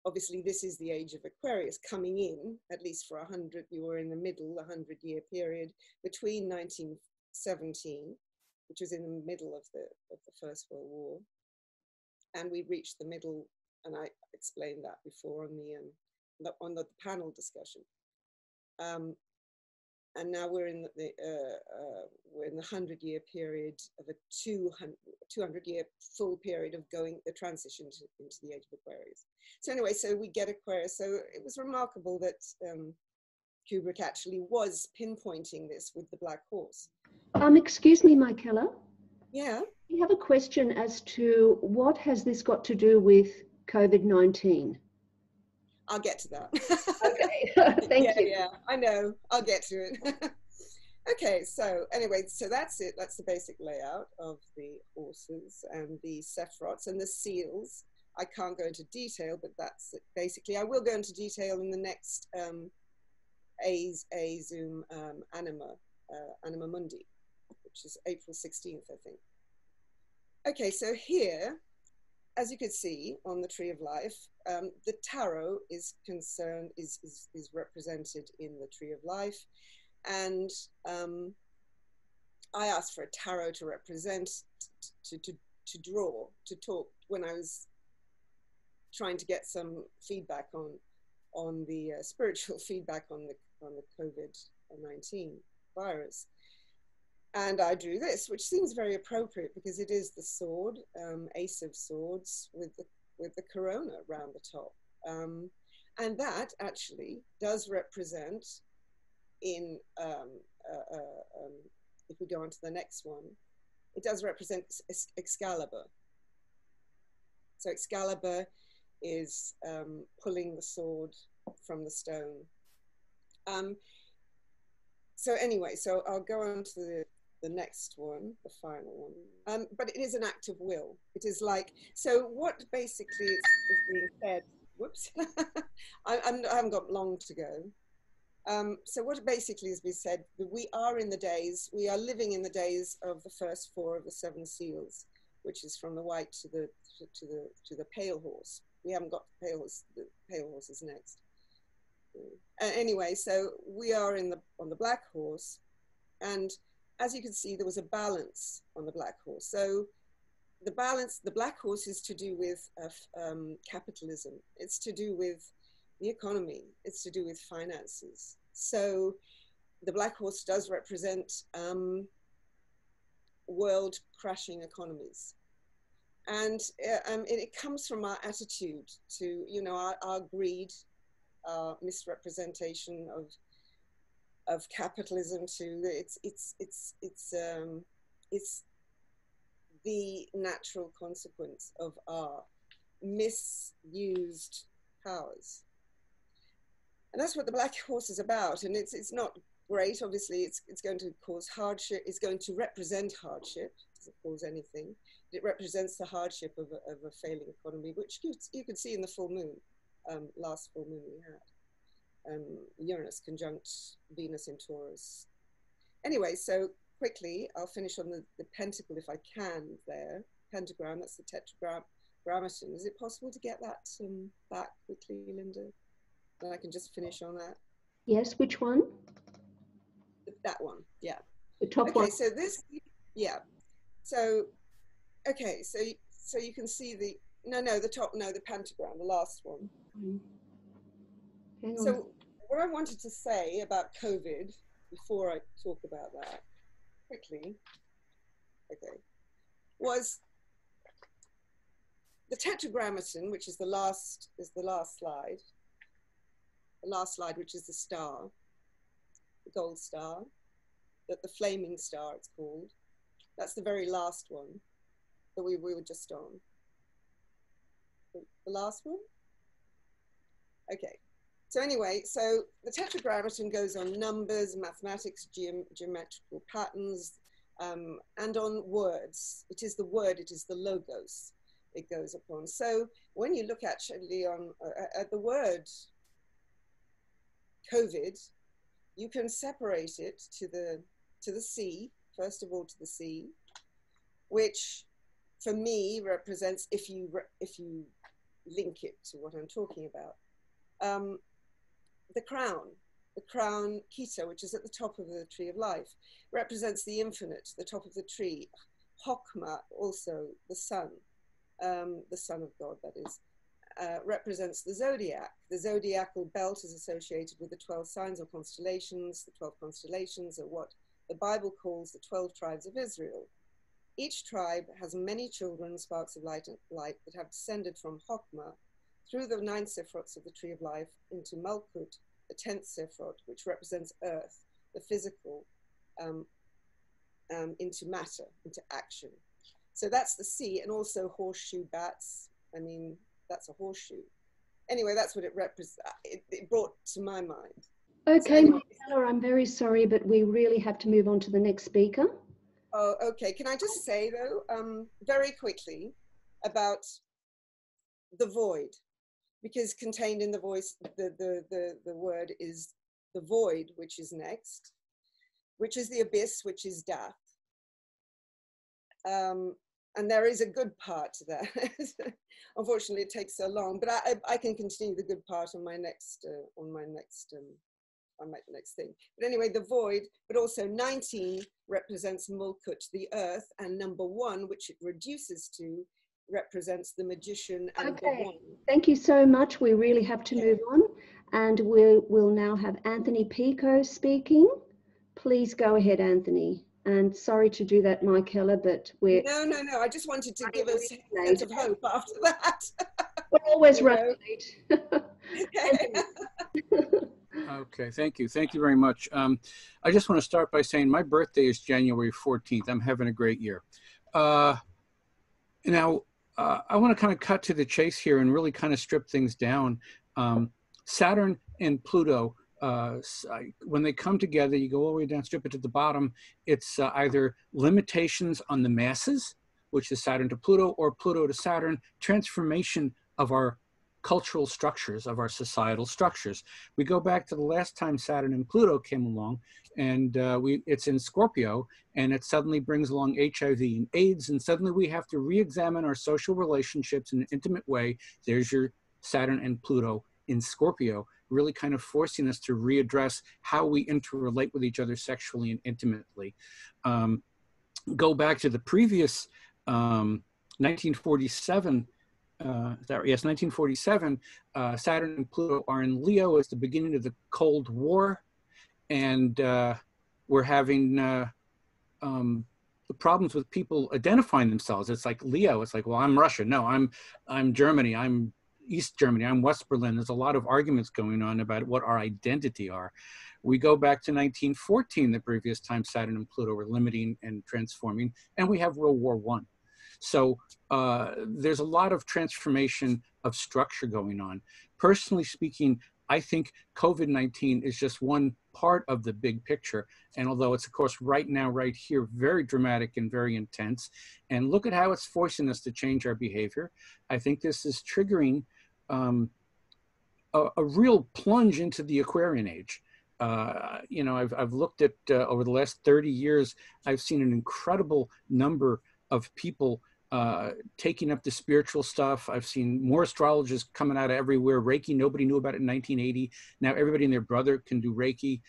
S6: obviously this is the age of Aquarius coming in, at least for 100, we were in the middle, 100-year period between 1917, which was in the middle of the First World War. And we reached the middle, and I explained that before on the panel discussion. And now we're in the 100-year period of a 200-year full period of going the transition into the age of Aquarius. So anyway, so we get Aquarius. So it was remarkable that Kubrick actually was pinpointing this with the black horse.
S3: Excuse me, Michaela.
S6: Yeah.
S3: We have a question as to what has this got to do with COVID-19?
S6: I'll get to that.
S3: Okay, thank you.
S6: Yeah, I know. I'll get to it. Okay, so anyway, so that's it. That's the basic layout of the horses and the Sephiroths and the seals. I can't go into detail, but that's it. Basically, I will go into detail in the next Zoom Anima Mundi, which is April 16th, I think. Okay, so here, as you can see on the Tree of Life, the tarot is represented in the Tree of Life, and I asked for a tarot to represent, to draw, to talk when I was trying to get some feedback on the spiritual feedback on the COVID-19 virus. And I drew this, which seems very appropriate because it is the sword, Ace of Swords, with the corona around the top. And that actually does represent in, if we go on to the next one, it does represent Excalibur. So Excalibur is pulling the sword from the stone. So anyway, so I'll go on to the next one, the final one. But it is an act of will. It is like, so what basically is being said, whoops, I haven't got long to go. So what basically is being said, that we are living in the days of the first four of the seven seals, which is from the white to the pale horse. We haven't got the pale horse is next. Anyway, so we are on the black horse, and as you can see, there was a balance on the black horse. So the black horse is to do with capitalism. It's to do with the economy. It's to do with finances. So the black horse does represent world crashing economies. And it comes from our attitude to, our greed, our misrepresentation of capitalism, to it's the natural consequence of our misused powers. And that's what the black horse is about. And it's not great, obviously. It's going to cause hardship. It's going to represent hardship. It doesn't cause anything. It represents the hardship of a failing economy, which you could see in the full moon, last full moon we had. Uranus conjunct Venus in Taurus. Anyway, so quickly, I'll finish on the pentacle if I can there. Pentagram, that's the tetragrammaton. Is it possible to get that back quickly, Linda? And I can just finish on that.
S3: Yes, which one?
S6: That one, yeah.
S3: The top one.
S6: Okay, so this, yeah. So, okay, so you can see the pentagram, the last one.
S3: Hang on.
S6: So what I wanted to say about COVID, before I talk about that, quickly, okay, was the tetragrammaton, which is the last slide. The last slide, which is the star, the gold star, the flaming star it's called. That's the very last one that we were just on. the last one? Okay. So anyway, so the Tetragrammaton goes on numbers, mathematics, geometrical patterns, and on words. It is the word, it is the logos it goes upon. So when you look actually on at the word COVID, you can separate it to the C, first of all to the C, which for me represents, if you link it to what I'm talking about, the crown Kita, which is at the top of the tree of life, represents the infinite, the top of the tree. Hokmah, also the sun of God, that is, represents the zodiac. The zodiacal belt is associated with the 12 signs or constellations. The 12 constellations are what the Bible calls the 12 tribes of Israel. Each tribe has many children, sparks of light that have descended from Hokmah through the 9 Sifrots of the tree of life into Malkut, the 10th Sifrot, which represents earth, the physical, into matter, into action. So that's the C, and also horseshoe bats. I mean, that's a horseshoe. Anyway, that's what it represents. It brought to my mind.
S3: Okay,
S6: so anyway,
S3: Michaela, I'm very sorry, but we really have to move on to the next speaker.
S6: Oh, okay. Can I just say though, very quickly about the void, because contained in the voice, the word is the void, which is next, which is the abyss, which is death. And there is a good part to that. Unfortunately, it takes so long, but I can continue the good part on my next thing. But anyway, the void, but also 19 represents Mulkut, the earth, and number 1, which it reduces to, represents the magician and
S3: okay.
S6: the one.
S3: Thank you so much. We really have to move on, and we'll now have Anthony Picco speaking. Please go ahead, Anthony. And sorry to do that, Michaela, but we're...
S6: No. I just wanted to give us a sense of hope after that.
S3: We're always running late.
S7: Okay, thank you. Thank you very much. I just want to start by saying my birthday is January 14th. I'm having a great year. Now, I want to kind of cut to the chase here and really kind of strip things down. Saturn and Pluto, when they come together, you go all the way down, strip it to the bottom. It's either limitations on the masses, which is Saturn to Pluto, or Pluto to Saturn, transformation of our cultural structures, of our societal structures. We go back to the last time Saturn and Pluto came along, and it's in Scorpio, and it suddenly brings along HIV and AIDS, and suddenly we have to re-examine our social relationships in an intimate way. There's your Saturn and Pluto in Scorpio, really kind of forcing us to readdress how we interrelate with each other sexually and intimately. Go back to the previous 1947, yes, 1947, Saturn and Pluto are in Leo. It's the beginning of the Cold War, and we're having the problems with people identifying themselves. It's like Leo. It's like, well, I'm Russia. No, I'm Germany. I'm East Germany. I'm West Berlin. There's a lot of arguments going on about what our identity are. We go back to 1914, the previous time Saturn and Pluto were limiting and transforming, and we have World War I. So there's a lot of transformation of structure going on. Personally speaking, I think COVID-19 is just one part of the big picture. And although it's, of course, right now, right here, very dramatic and very intense, and look at how it's forcing us to change our behavior, I think this is triggering a real plunge into the Aquarian age. You know, I've looked at, over the last 30 years, I've seen an incredible number of people taking up the spiritual stuff. I've seen more astrologers coming out of everywhere. Reiki, nobody knew about it in 1980. Now everybody and their brother can do Reiki.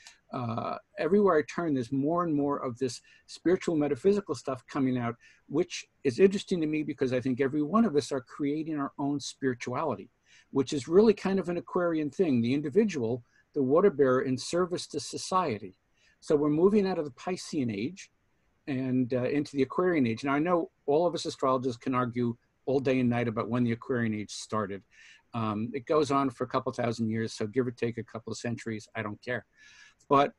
S7: Everywhere I turn, there's more and more of this spiritual metaphysical stuff coming out, which is interesting to me because I think every one of us are creating our own spirituality, which is really kind of an Aquarian thing. The individual, the water bearer, in service to society. So we're moving out of the Piscean age and into the Aquarian age. Now I know all of us astrologers can argue all day and night about when the Aquarian age started. It goes on for a couple thousand years, so give or take a couple of centuries, I don't care. But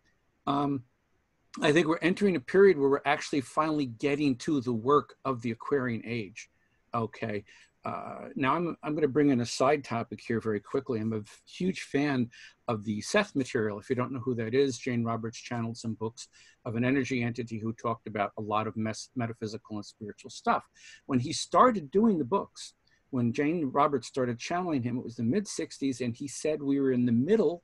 S7: I think we're entering a period where we're actually finally getting to the work of the Aquarian age. Okay, Now I'm going to bring in a side topic here very quickly. I'm a huge fan of the Seth material. If you don't know who that is, Jane Roberts channeled some books of an energy entity who talked about a lot of metaphysical and spiritual stuff. When he started doing the books, when Jane Roberts started channeling him, it was the mid-60s, and he said we were in the middle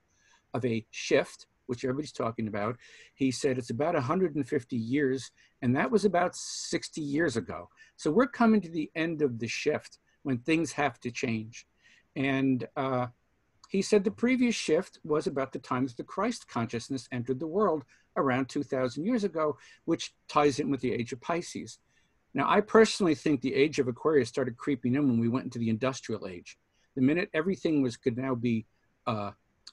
S7: of a shift, which everybody's talking about. He said it's about 150 years, and that was about 60 years ago. So we're coming to the end of the shift when things have to change. And he said the previous shift was about the times the Christ consciousness entered the world around 2,000 years ago, which ties in with the age of Pisces. Now, I personally think the age of Aquarius started creeping in when we went into the industrial age. The minute everything could now be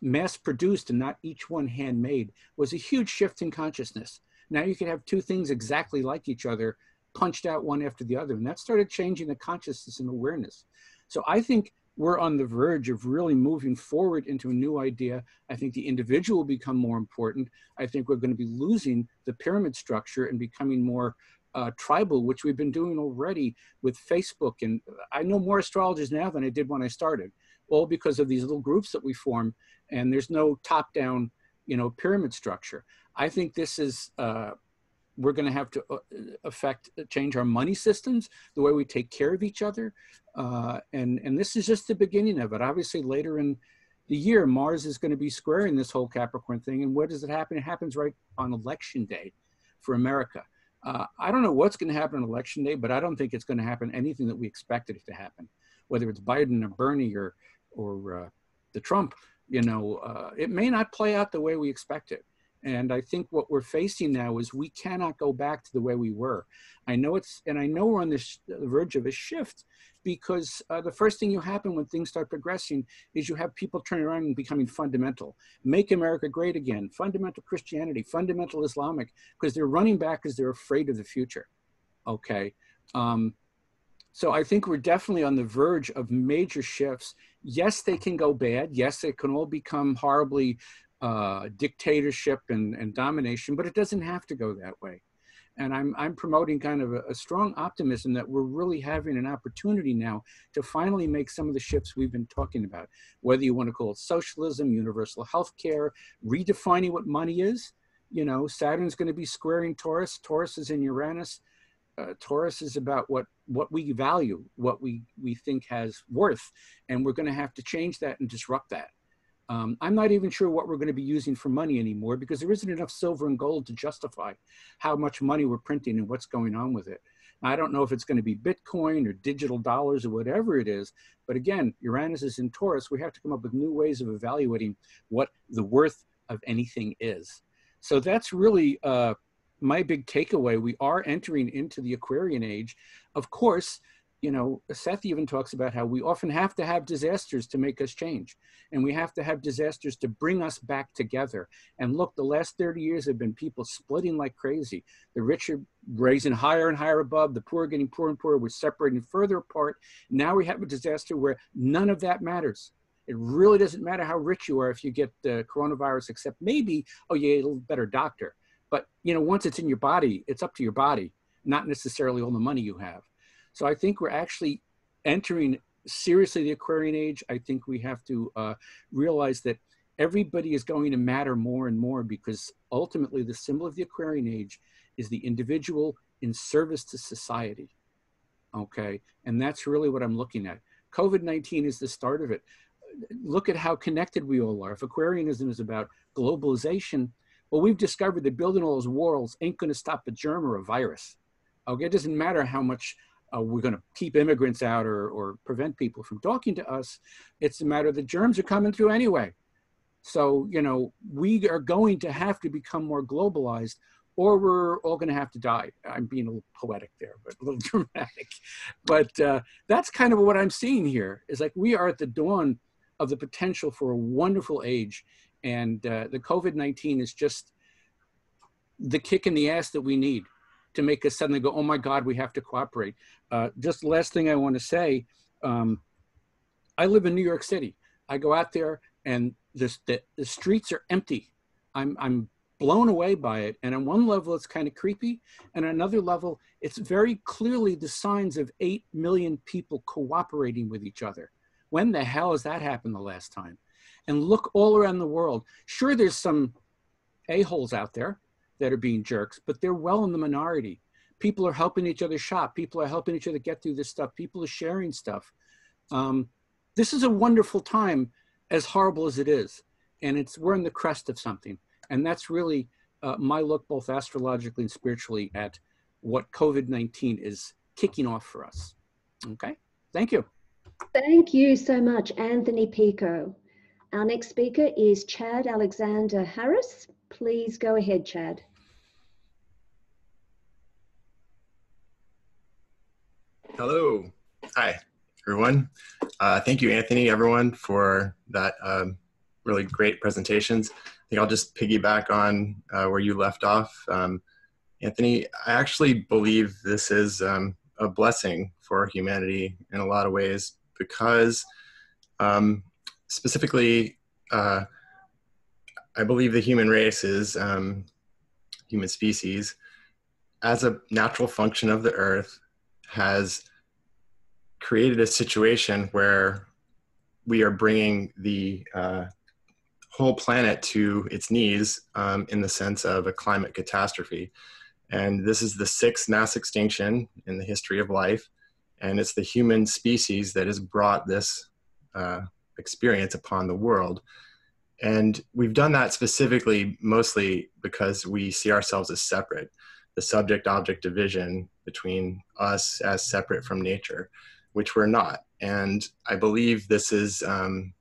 S7: mass produced and not each one handmade was a huge shift in consciousness. Now you could have two things exactly like each other punched out one after the other, and that started changing the consciousness and awareness. So I think we're on the verge of really moving forward into a new idea. I think the individual will become more important. I think we're going to be losing the pyramid structure and becoming more tribal, which we've been doing already with Facebook. And I know more astrologers now than I did when I started, all because of these little groups that we form, and there's no top-down, pyramid structure. I think this is, we're going to have to change our money systems, the way we take care of each other. And this is just the beginning of it. Obviously, later in the year, Mars is going to be squaring this whole Capricorn thing. And where does it happen? It happens right on Election Day for America. I don't know what's going to happen on Election Day, but I don't think it's going to happen anything that we expected it to happen, whether it's Biden or Bernie or the Trump. It may not play out the way we expect it. And I think what we're facing now is we cannot go back to the way we were. I know we're on the verge of a shift, because the first thing will happen when things start progressing is you have people turning around and becoming fundamental. Make America great again, fundamental Christianity, fundamental Islamic, because they're running back because they're afraid of the future, okay? So I think we're definitely on the verge of major shifts. Yes, they can go bad. Yes, it can all become horribly dictatorship and domination, but it doesn't have to go that way. And I'm promoting kind of a strong optimism that we're really having an opportunity now to finally make some of the shifts we've been talking about, whether you want to call it socialism, universal health care, redefining what money is. Saturn's going to be squaring Taurus. Taurus is in Uranus. Taurus is about what we value, what we think has worth, and we're going to have to change that and disrupt that. I'm not even sure what we're going to be using for money anymore, because there isn't enough silver and gold to justify how much money we're printing and what's going on with it. I don't know if it's going to be Bitcoin or digital dollars or whatever it is, but again, Uranus is in Taurus. We have to come up with new ways of evaluating what the worth of anything is. So that's really my big takeaway. We are entering into the Aquarian age. Of course, Seth even talks about how we often have to have disasters to make us change. And we have to have disasters to bring us back together. And look, the last 30 years have been people splitting like crazy. The rich are raising higher and higher above. The poor are getting poorer and poorer. We're separating further apart. Now we have a disaster where none of that matters. It really doesn't matter how rich you are if you get the coronavirus, except maybe, oh, yeah, a little better doctor. But, once it's in your body, it's up to your body, not necessarily all the money you have. So I think we're actually entering seriously the Aquarian age. I think we have to realize that everybody is going to matter more and more, because ultimately the symbol of the Aquarian age is the individual in service to society, okay? And that's really what I'm looking at. COVID-19 is the start of it. Look at how connected we all are. If Aquarianism is about globalization, well, we've discovered that building all those walls ain't going to stop a germ or a virus. Okay, it doesn't matter how much we're going to keep immigrants out or prevent people from talking to us. It's a matter the germs are coming through anyway. So, we are going to have to become more globalized, or we're all going to have to die. I'm being a little poetic there, but a little dramatic. But that's kind of what I'm seeing here, is like we are at the dawn of the potential for a wonderful age. And the COVID-19 is just the kick in the ass that we need to make us suddenly go, oh my God, we have to cooperate. Just the last thing I want to say, I live in New York City. I go out there and the streets are empty. I'm blown away by it. And on one level, it's kind of creepy. And on another level, it's very clearly the signs of 8 million people cooperating with each other. When the hell has that happened the last time? And look all around the world. Sure, there's some a-holes out there that are being jerks, but they're well in the minority. People are helping each other shop. People are helping each other get through this stuff. People are sharing stuff. This is a wonderful time, as horrible as it is. And we're in the crest of something. And that's really my look, both astrologically and spiritually, at what COVID-19 is kicking off for us. Okay, thank you.
S3: Thank you so much, Anthony Picco. Our next speaker is Chad Alexander Harris. Please go ahead, Chad.
S8: Hello. Hi, everyone. Thank you, Anthony, everyone, for that really great presentations. I think I'll just piggyback on where you left off. Anthony, I actually believe this is a blessing for humanity in a lot of ways, because specifically, I believe the human race is, human species, as a natural function of the earth, has created a situation where we are bringing the whole planet to its knees in the sense of a climate catastrophe. And this is the 6th mass extinction in the history of life. And it's the human species that has brought this experience upon the world. And we've done that specifically mostly because we see ourselves as separate, the subject-object division between us as separate from nature, which we're not. And I believe this is an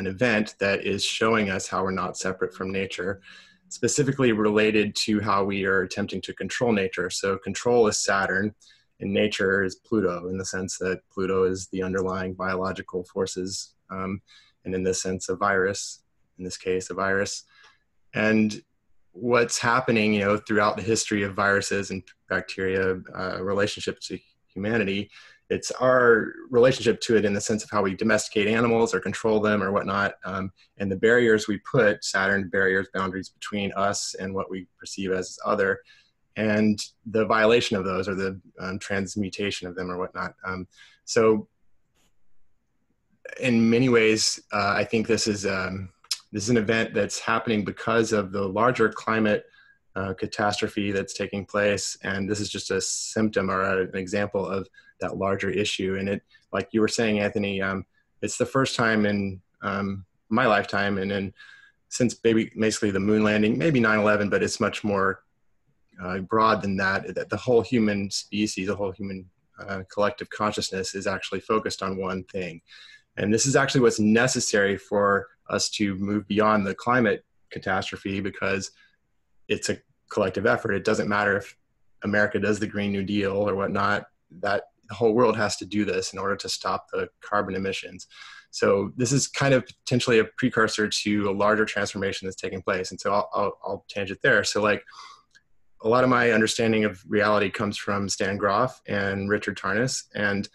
S8: event that is showing us how we're not separate from nature, specifically related to how we are attempting to control nature. So control is Saturn, and nature is Pluto, in the sense that Pluto is the underlying biological forces, and in this sense, a virus, in this case, a virus. And what's happening, you know, throughout the history of viruses and bacteria, relationship to humanity, it's our relationship to it in the sense of how we domesticate animals or control them or whatnot. And the barriers we put, Saturn barriers, boundaries between us and what we perceive as other, and the violation of those, or the transmutation of them or whatnot. So in many ways, I think this is an event that's happening because of the larger climate catastrophe that's taking place. And this is just a symptom or an example of that larger issue. And it, like you were saying, Anthony, it's the first time in my lifetime, and then since basically the moon landing, maybe 9/11, but it's much more broad than that, that the whole human species, the whole human collective consciousness is actually focused on one thing. And this is actually what's necessary for us to move beyond the climate catastrophe, because it's a collective effort. It doesn't matter if America does the Green New Deal or whatnot, that the whole world has to do this in order to stop the carbon emissions. So this is kind of potentially a precursor to a larger transformation that's taking place. And so I'll tangent there. So like a lot of my understanding of reality comes from Stan Grof and Richard Tarnas. And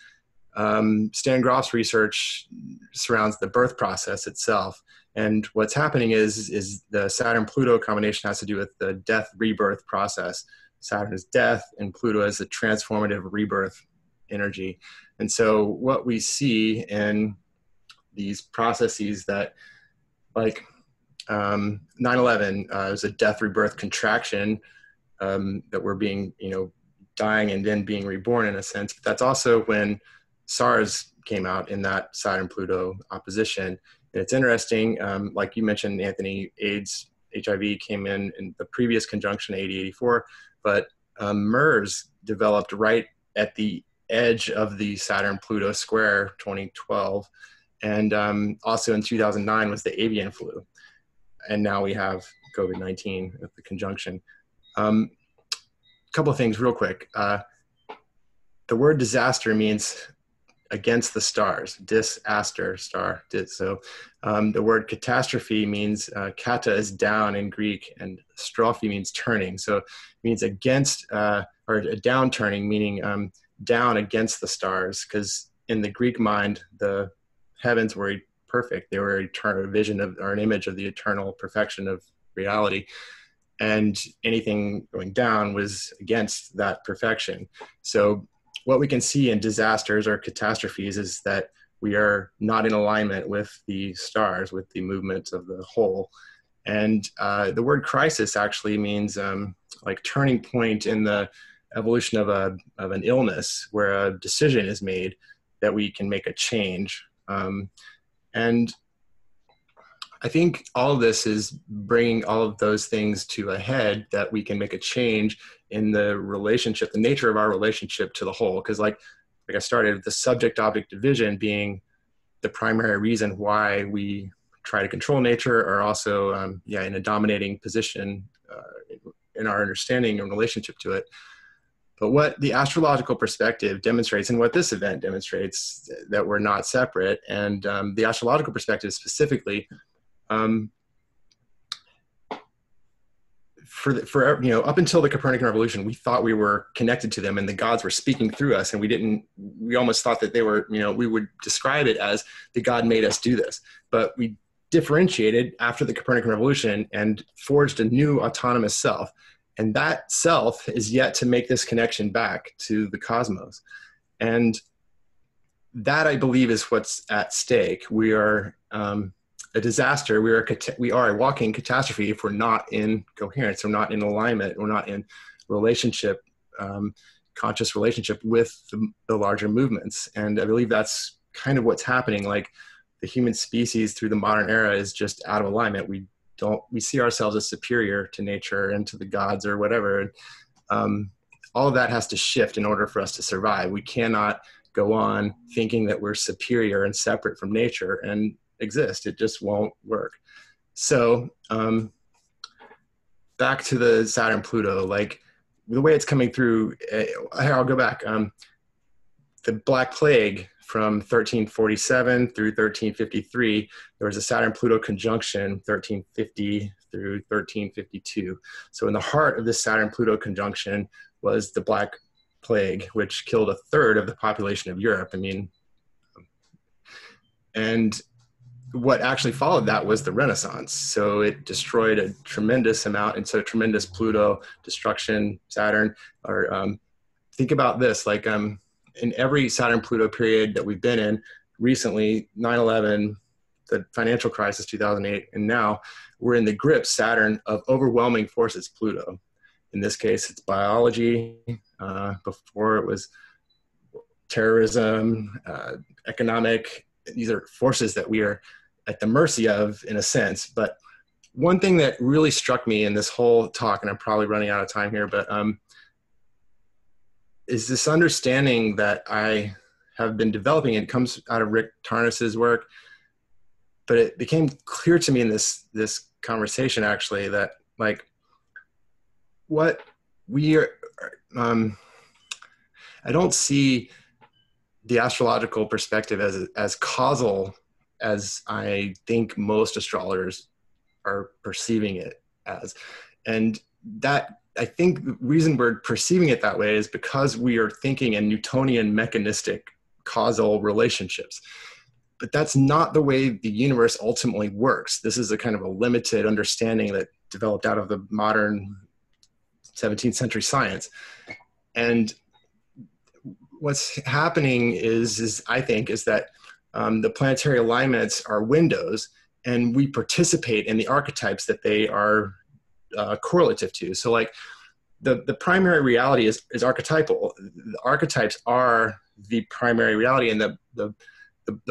S8: Stan Grof's research surrounds the birth process itself. And what's happening is the Saturn-Pluto combination has to do with the death-rebirth process. Saturn is death, and Pluto is the transformative rebirth energy. And so what we see in these processes that, like 9/11 is a death rebirth contraction, that we're being, dying and then being reborn in a sense. But that's also when SARS came out in that Saturn-Pluto opposition. And it's interesting, like you mentioned, Anthony, AIDS, HIV came in the previous conjunction, 80-84, but MERS developed right at the edge of the Saturn-Pluto square, 2012. And also in 2009 was the avian flu. And now we have COVID-19 with the conjunction. Couple of things real quick. The word disaster means against the stars, disaster, star. So the word catastrophe means kata is down in Greek, and strophe means turning. So it means against, or a downturning, meaning down against the stars, because in the Greek mind, the heavens were perfect. They were a vision of, or an image of the eternal perfection of reality. and anything going down was against that perfection. So what we can see in disasters or catastrophes is that we are not in alignment with the stars, with the movement of the whole. And the word crisis actually means like turning point in the evolution of an illness, where a decision is made that we can make a change. And I think all of this is bringing all of those things to a head, that we can make a change in the relationship, the nature of our relationship to the whole. Because like I started, the subject-object division being the primary reason why we try to control nature, are also in a dominating position in our understanding and relationship to it. But what the astrological perspective demonstrates, and what this event demonstrates, that we're not separate. And the astrological perspective specifically, for up until the Copernican revolution, we thought we were connected to them and the gods were speaking through us, and we almost thought that they were, we would describe it as the God made us do this. But we differentiated after the Copernican revolution and forged a new autonomous self. And that self is yet to make this connection back to the cosmos. And that, I believe, is what's at stake. We are a disaster. We are a walking catastrophe if we're not in coherence, we're not in alignment, we're not in relationship, conscious relationship with the larger movements. And I believe that's kind of what's happening. Like, the human species through the modern era is just out of alignment. We see ourselves as superior to nature and to the gods or whatever. And, all of that has to shift in order for us to survive. We cannot go on thinking that we're superior and separate from nature and exist. It just won't work. So back to the Saturn Pluto, like the way it's coming through, I'll go back. The Black Plague from 1347 through 1353, there was a Saturn Pluto conjunction 1350 through 1352. So in the heart of this Saturn Pluto conjunction was the Black Plague, which killed 1/3 of the population of Europe. I mean, and what actually followed that was the Renaissance. So it destroyed a tremendous amount. And so tremendous Pluto destruction, Saturn, or think about this, like in every Saturn Pluto period that we've been in recently, 9/11, the financial crisis, 2008, and now we're in the grip, Saturn, of overwhelming forces, Pluto. In this case, it's biology. Before it was terrorism, economic. These are forces that we are at the mercy of, in a sense. But one thing that really struck me in this whole talk, and I'm probably running out of time here, but is this understanding that I have been developing. It comes out of Rick Tarnas's work, but it became clear to me in this conversation, actually, that like what we are, I don't see the astrological perspective as causal as I think most astrologers are perceiving it as. And that, I think the reason we're perceiving it that way is because we are thinking in Newtonian mechanistic causal relationships. But that's not the way the universe ultimately works. This is a kind of a limited understanding that developed out of the modern 17th century science. And what's happening is I think, is that the planetary alignments are windows, and we participate in the archetypes that they are correlative to. So like the primary reality is archetypal. The archetypes are the primary reality, and the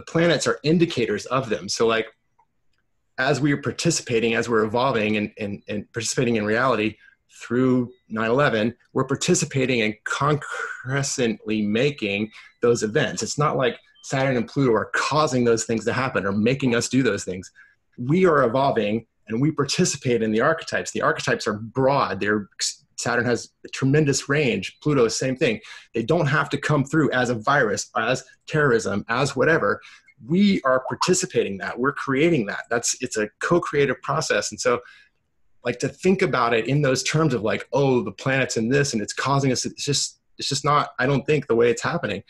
S8: planets are indicators of them. So like, as we are participating, as we're evolving and participating in reality through 9/11, we're participating and concurrently making those events. It's not like Saturn and Pluto are causing those things to happen or making us do those things. We are evolving and we participate in the archetypes. The archetypes are broad. Saturn has a tremendous range. Pluto, same thing. They don't have to come through as a virus, as terrorism, as whatever. We are participating in that. We're creating that. It's a co-creative process. And so like to think about it in those terms of like, oh, the planet's in this and it's causing us, it's just not, I don't think, the way it's happening.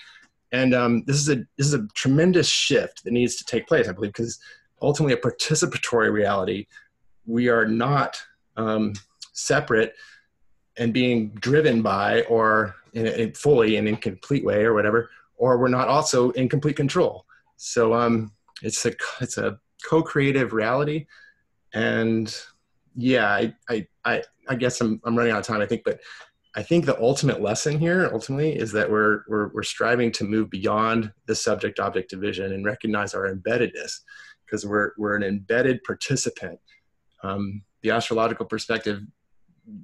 S8: And this is a tremendous shift that needs to take place, I believe, because ultimately a participatory reality, we are not separate and being driven by, or in fully an incomplete way or whatever, or we're not also in complete control. So it's a co-creative reality. And yeah, I guess I'm running out of time, I think, but I think the ultimate lesson here ultimately is that we're striving to move beyond the subject-object division and recognize our embeddedness, because we're an embedded participant. The astrological perspective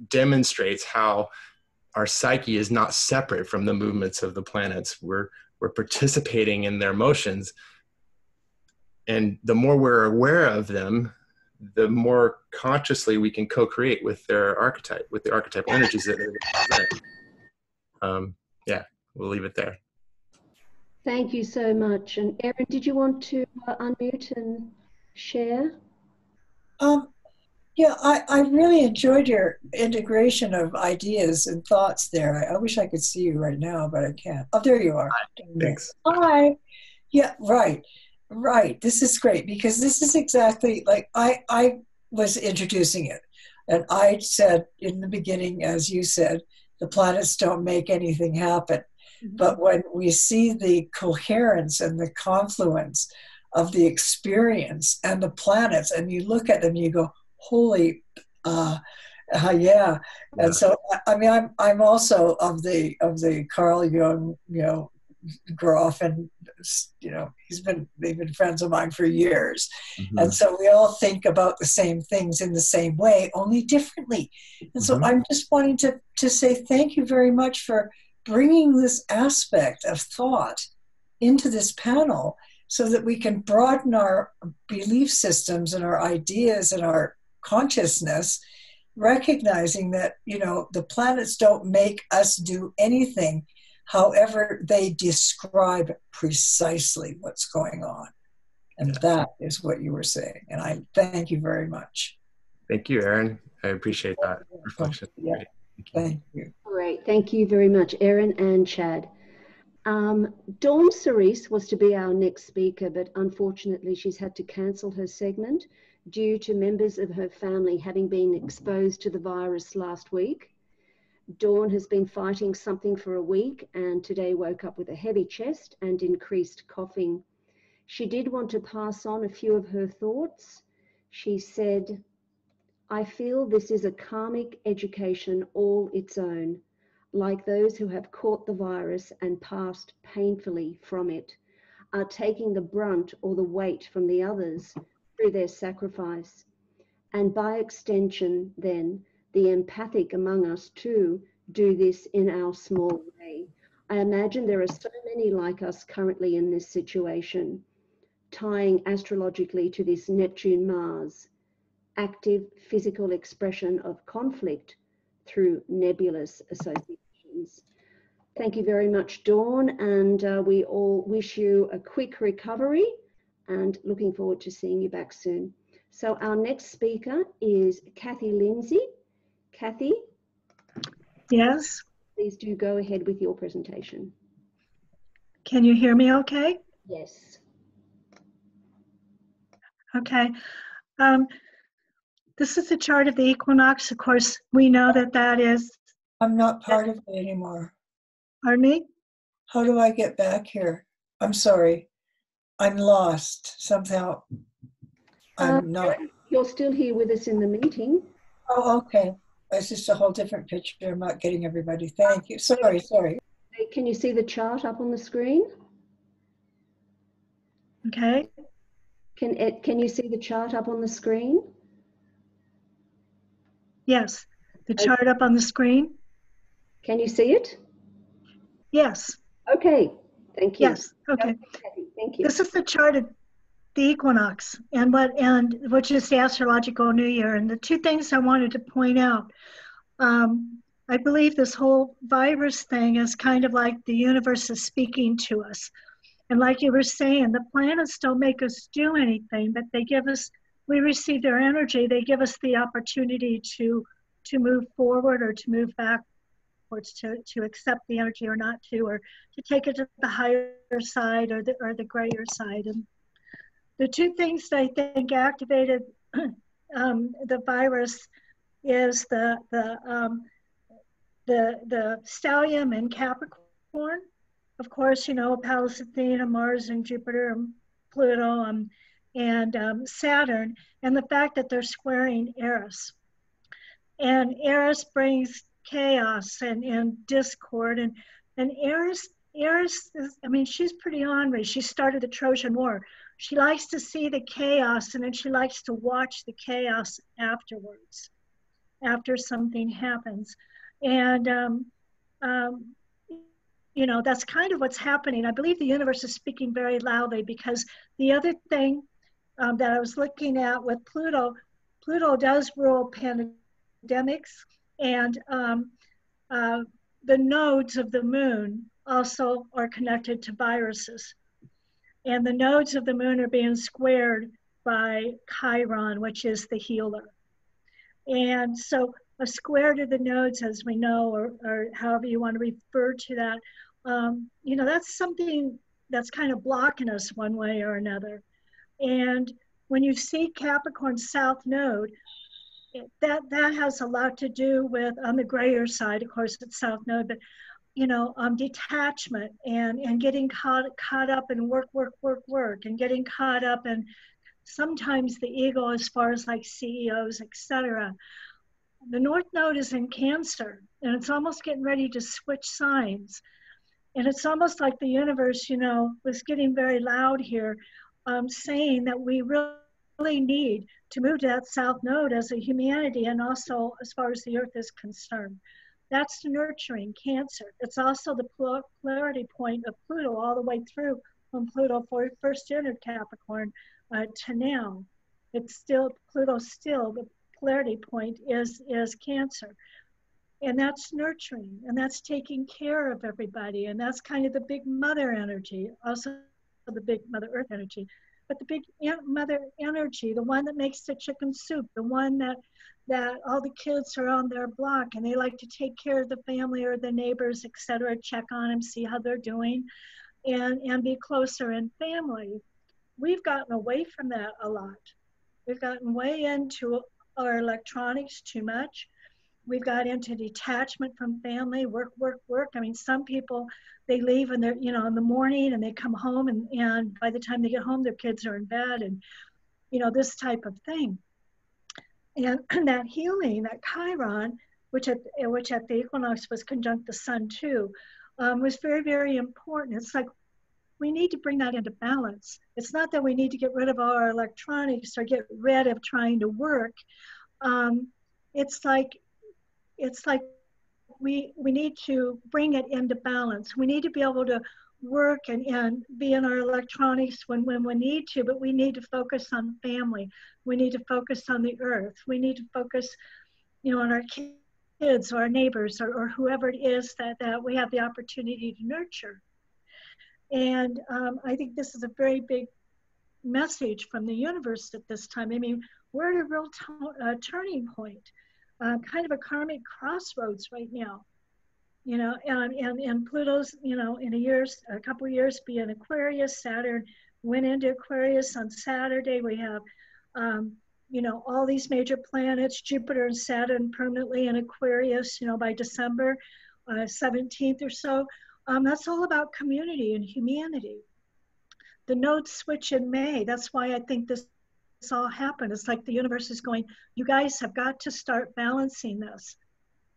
S8: demonstrates how our psyche is not separate from the movements of the planets. We're participating in their motions, and the more we're aware of them, the more consciously we can co-create with their archetype, with the archetypal energies that they represent. Yeah, we'll leave it there.
S3: Thank you so much. And Erin, did you want to unmute and share?
S1: Yeah, I really enjoyed your integration of ideas and thoughts there. I wish I could see you right now, but I can't. Oh, there you are.
S8: Thanks.
S1: Hi. Yeah, right. This is great, because this is exactly like I was introducing it. And I said in the beginning, as you said, the planets don't make anything happen. Mm-hmm. But when we see the coherence and the confluence of the experience and the planets, and you look at them, you go, holy, yeah. And so, I mean, I'm also of the Carl Jung, Groff, and they've been friends of mine for years. Mm-hmm. And so we all think about the same things in the same way, only differently. And so I'm just wanting to say thank you very much for bringing this aspect of thought into this panel, so that we can broaden our belief systems and our ideas and our consciousness, recognizing that, the planets don't make us do anything. However, they describe precisely what's going on. And that is what you were saying. And I thank you very much.
S8: Thank you, Erin. I appreciate that reflection.
S1: Yeah. Thank you.
S3: Great. Thank you very much, Erin and Chad. Dawn Cerise was to be our next speaker, but unfortunately she's had to cancel her segment due to members of her family having been exposed to the virus last week. Dawn has been fighting something for a week and today woke up with a heavy chest and increased coughing. She did want to pass on a few of her thoughts. She said, "I feel this is a karmic education all its own, like those who have caught the virus and passed painfully from it, are taking the brunt or the weight from the others through their sacrifice. And by extension, then, the empathic among us too do this in our small way. I imagine there are so many like us currently in this situation, tying astrologically to this Neptune-Mars, active physical expression of conflict through nebulous associations." Thank you very much, Dawn, and we all wish you a quick recovery and looking forward to seeing you back soon. So our next speaker is Cathy Lindsey. Cathy?
S9: Yes?
S3: Please do go ahead with your presentation.
S9: Can you hear me okay?
S3: Yes.
S9: Okay. This is the chart of the equinox. Of course, we know that is...
S1: I'm not part of it anymore.
S9: Pardon me?
S1: How do I get back here? I'm sorry. I'm lost somehow. I'm not.
S3: You're still here with us in the meeting.
S1: Oh, okay. It's just a whole different picture. I'm not getting everybody. Thank you. Sorry.
S3: Can you see the chart up on the screen?
S9: Okay.
S3: Can you see the chart up on the screen?
S9: Yes. The chart up on the screen?
S3: Can you see it?
S9: Yes.
S3: Okay. Thank you.
S9: Yes. Okay.
S3: Thank you.
S9: This is the chart of the equinox and which is the astrological new year. And the two things I wanted to point out, I believe this whole virus thing is kind of like the universe is speaking to us. And like you were saying, the planets don't make us do anything, but we receive their energy. They give us the opportunity to move forward or to move back, or to accept the energy or not to, or to take it to the higher side or the grayer side. And the two things that I think activated the virus is the stellium in Capricorn. Of course, you know, Pallas Athena, Mars and Jupiter and Pluto and Saturn, and the fact that they're squaring Eris. And Eris brings chaos and discord. And Eris is, I mean, she's pretty ornery. She started the Trojan War. She likes to see the chaos, and then she likes to watch the chaos afterwards, after something happens. And you know, that's kind of what's happening. I believe the universe is speaking very loudly, because the other thing that I was looking at with Pluto, Pluto does rule pandemics, and the nodes of the moon also are connected to viruses. And the nodes of the moon are being squared by Chiron, which is the healer. And so a square to the nodes, as we know, or however you want to refer to that, you know, that's something that's kind of blocking us one way or another. And when you see Capricorn South Node, that has a lot to do with, on the grayer side, of course, it's South Node, but, you know, detachment and getting caught up in work, and getting caught up in sometimes the ego as far as like CEOs, etc. The North Node is in Cancer, and it's almost getting ready to switch signs. And it's almost like the universe, you know, was getting very loud here, saying that we really need to move to that South Node as a humanity, and also as far as the Earth is concerned. That's nurturing Cancer. It's also the polarity point of Pluto all the way through when Pluto first entered Capricorn to now. It's still, Pluto still, the polarity point is Cancer. And that's nurturing, and that's taking care of everybody. And that's kind of the big mother energy, also the big Mother Earth energy. But the big mother energy, the one that makes the chicken soup, the one that all the kids are on their block and they like to take care of the family or the neighbors, etc., check on them, see how they're doing, and be closer in family. We've gotten away from that a lot. We've gotten way into our electronics too much. We've got into detachment from family, work. I mean, some people, they leave and they're, you know, in the morning, and they come home, and by the time they get home, their kids are in bed, and, you know, this type of thing. And that healing, that Chiron, which at the equinox was conjunct the sun too, was very, very important. It's like we need to bring that into balance. It's not that we need to get rid of all our electronics or get rid of trying to work. It's like we need to bring it into balance. We need to be able to work and be in our electronics when we need to, but we need to focus on family. We need to focus on the earth. We need to focus, you know, on our kids or our neighbors or whoever it is that we have the opportunity to nurture. And I think this is a very big message from the universe at this time. I mean, we're at a real turning point. Kind of a karmic crossroads right now, you know, and Pluto's, you know, in a couple of years be in Aquarius. Saturn went into Aquarius on Saturday. We have, you know, all these major planets, Jupiter and Saturn permanently in Aquarius, you know, by December 17th or so. That's all about community and humanity. The nodes switch in May. That's why I think this all happened. It's like the universe is going, you guys have got to start balancing this.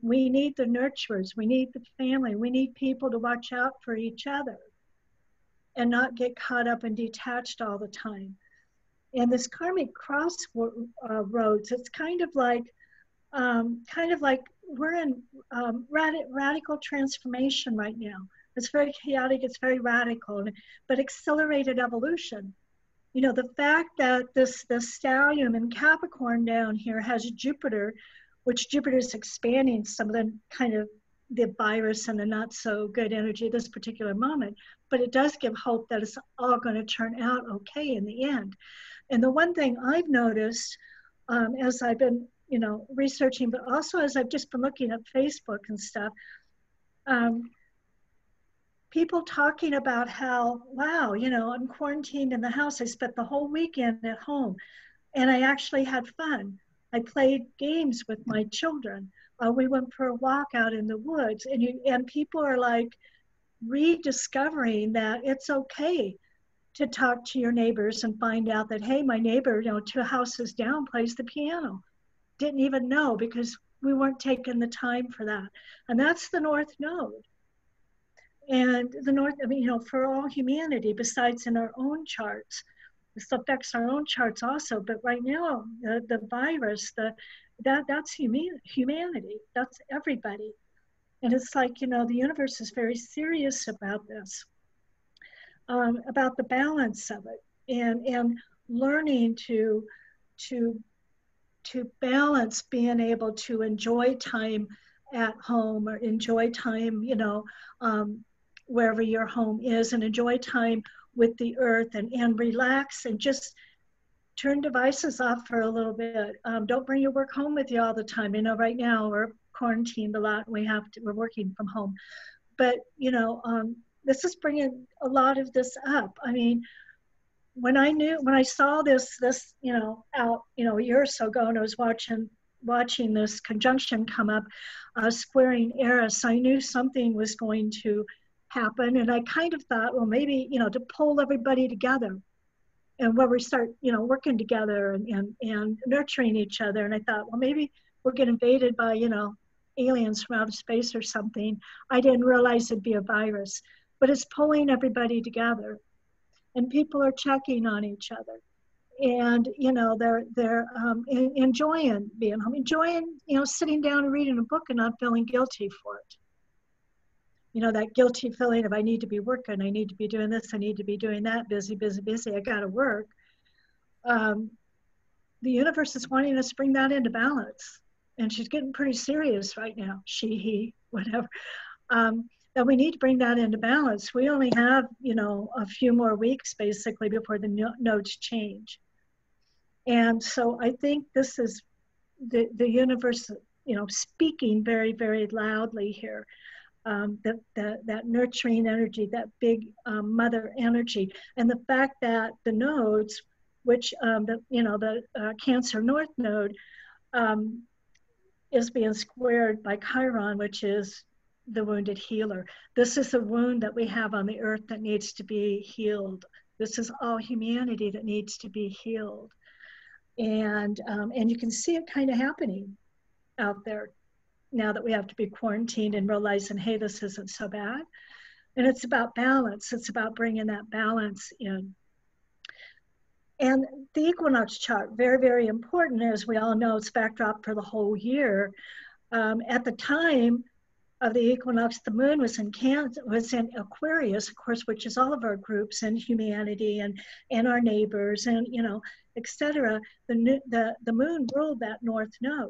S9: We need the nurturers, we need the family, we need people to watch out for each other and not get caught up and detached all the time. And this karmic crossroads, it's kind of like we're in radical transformation right now. It's very chaotic, it's very radical, but accelerated evolution. You know, the fact that this stellium in Capricorn down here has Jupiter, which Jupiter is expanding some of the kind of the virus and the not so good energy at this particular moment, but it does give hope that it's all going to turn out okay in the end. And the one thing I've noticed as I've been, you know, researching, but also as I've just been looking at Facebook and stuff, people talking about how, wow, you know, I'm quarantined in the house. I spent the whole weekend at home and I actually had fun. I played games with my children. We went for a walk out in the woods, and people are like rediscovering that it's okay to talk to your neighbors and find out that, hey, my neighbor, 2 houses down plays the piano. Didn't even know, because we weren't taking the time for that. And that's the North Node. And the North, for all humanity, besides in our own charts, this affects our own charts also. But right now, the virus, that's humanity. That's everybody. And it's like, the universe is very serious about this, about the balance of it, and learning to balance being able to enjoy time at home, or enjoy time, wherever your home is, and enjoy time with the earth, and relax, and just turn devices off for a little bit. Don't bring your work home with you all the time. Right now we're quarantined a lot. We're working from home, but this is bringing a lot of this up. When I saw this out a year or so ago, and I was watching this conjunction come up, squaring Eris, I knew something was going to happen, and I kind of thought, well, maybe to pull everybody together, and where we start working together and nurturing each other. And I thought, well, maybe we'll get invaded by aliens from outer space or something. I didn't realize it'd be a virus, but it's pulling everybody together. And people are checking on each other, and they're enjoying being home, enjoying sitting down and reading a book and not feeling guilty for it. That guilty feeling of, I need to be working, I need to be doing this, I need to be doing that, busy, I got to work. The universe is wanting us to bring that into balance, and she's getting pretty serious right now. She, he, whatever. That we need to bring that into balance. We only have, a few more weeks basically before the nodes change. And so I think this is the universe, speaking very, very loudly here. That nurturing energy, that big mother energy, and the fact that the nodes, which the Cancer North Node is being squared by Chiron, which is the wounded healer. This is a wound that we have on the earth that needs to be healed. This is all humanity that needs to be healed. And you can see it kind of happening out there now that we have to be quarantined, and realizing, hey, this isn't so bad. And it's about balance. It's about bringing that balance in. And the equinox chart, very, very important. As we all know, it's backdrop for the whole year. At the time of the equinox, the moon was in Aquarius, of course, which is all of our groups and humanity and our neighbors, and etc. The moon ruled that North Node.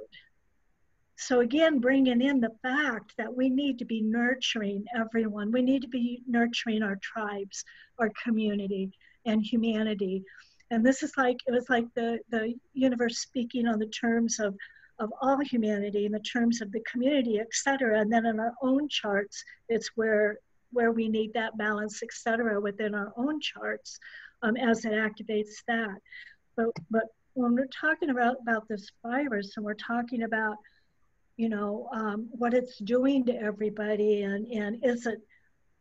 S9: So again, bringing in the fact that we need to be nurturing everyone. We need to be nurturing our tribes, our community, and humanity. And this is it was like the universe speaking on the terms of all humanity, in the terms of the community, etc. And then in our own charts, it's where we need that balance, etc. within our own charts, as it activates that. But when we're talking about this virus, and we're talking about what it's doing to everybody, and is it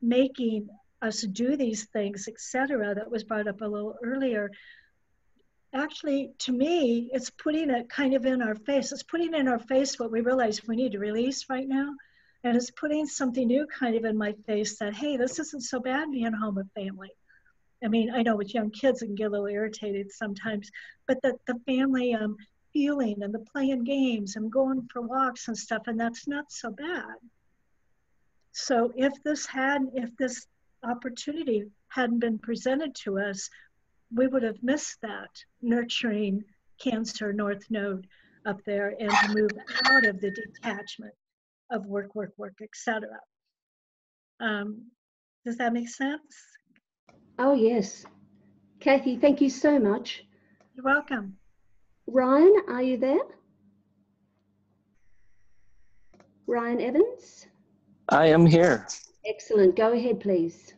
S9: making us do these things, etc., that was brought up a little earlier. Actually, to me, it's putting it kind of in our face. It's putting in our face what we realize we need to release right now. And it's putting something new kind of in my face that, hey, this isn't so bad being home with family. I know with young kids it can get a little irritated sometimes, but the family feeling, and the playing games and going for walks and stuff, and that's not so bad. So if this opportunity hadn't been presented to us, we would have missed that nurturing Cancer North Node up there, and to move out of the detachment of work, etc. Does that make sense?
S3: Oh, yes. Cathy, thank you so much.
S9: You're welcome.
S3: Ryan, are you there? Ryan Evans?
S10: I am here.
S3: Excellent. Go ahead, please.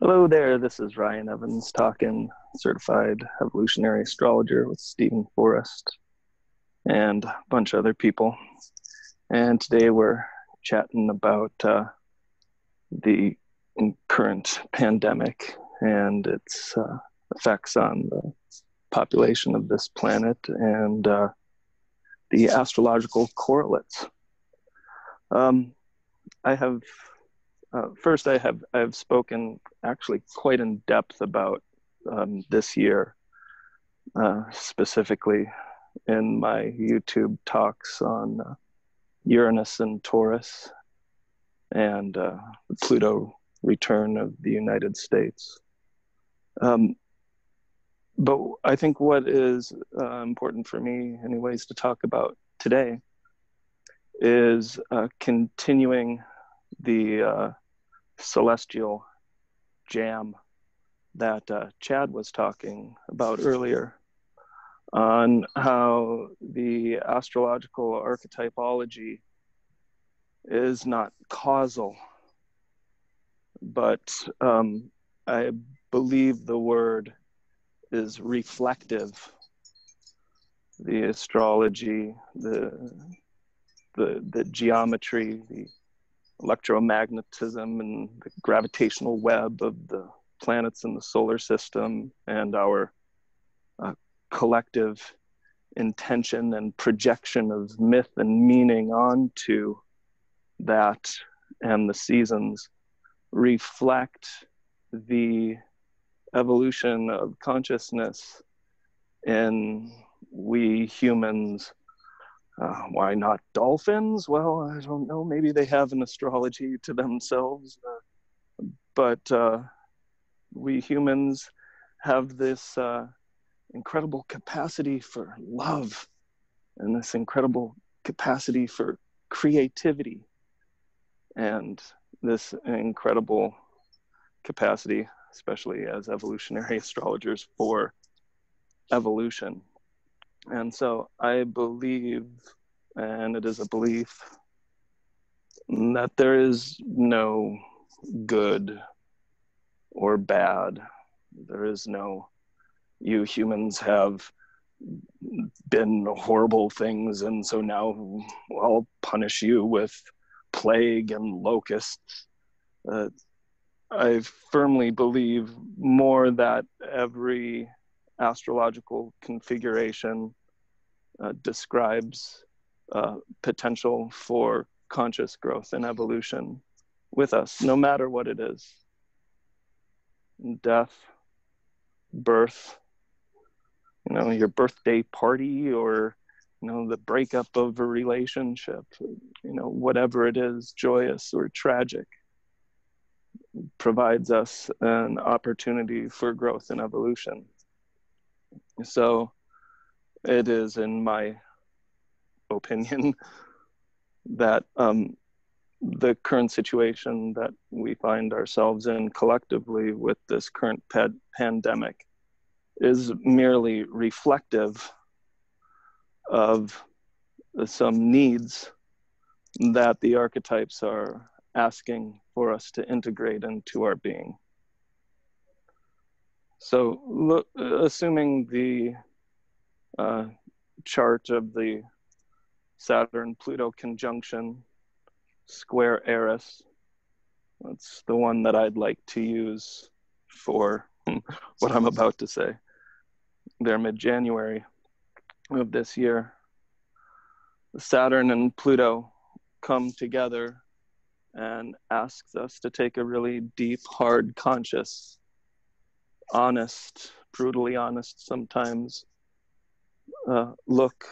S10: Hello there. This is Ryan Evans talking, certified evolutionary astrologer with Stephen Forrest. and a bunch of other people. And today we're chatting about the current pandemic and its effects on the population of this planet and the astrological correlates. I have spoken actually quite in depth about this year, specifically in my YouTube talks on Uranus and Taurus and the Pluto return of the United States. But I think what is important for me anyways to talk about today is continuing the celestial jam that Chad was talking about earlier on how the astrological archetypology is not causal, but I believe the word is reflective. The astrology, the geometry, the electromagnetism and the gravitational web of the planets in the solar system and our collective intention and projection of myth and meaning onto that and the seasons reflect the evolution of consciousness in we humans. Why not dolphins? Well, I don't know. Maybe they have an astrology to themselves. But we humans have this incredible capacity for love and this incredible capacity for creativity and this incredible capacity, especially as evolutionary astrologers, for evolution. And so I believe, and it is a belief, that there is no good or bad. There is no, you humans have been horrible things, and so now I'll punish you with plague and locusts. I firmly believe more that every astrological configuration describes potential for conscious growth and evolution with us, no matter what it is. Death, birth, your birthday party, or the breakup of a relationship, whatever it is, joyous or tragic, provides us an opportunity for growth and evolution. So it is, in my opinion, that the current situation that we find ourselves in collectively with this current pandemic is merely reflective of some needs that the archetypes are asking for us to integrate into our being. So assuming the chart of the Saturn-Pluto conjunction square Eris, that's the one that I'd like to use for what I'm about to say. They're mid-January of this year. Saturn and Pluto come together and asks us to take a really deep, hard, conscious, honest, brutally honest sometimes, look,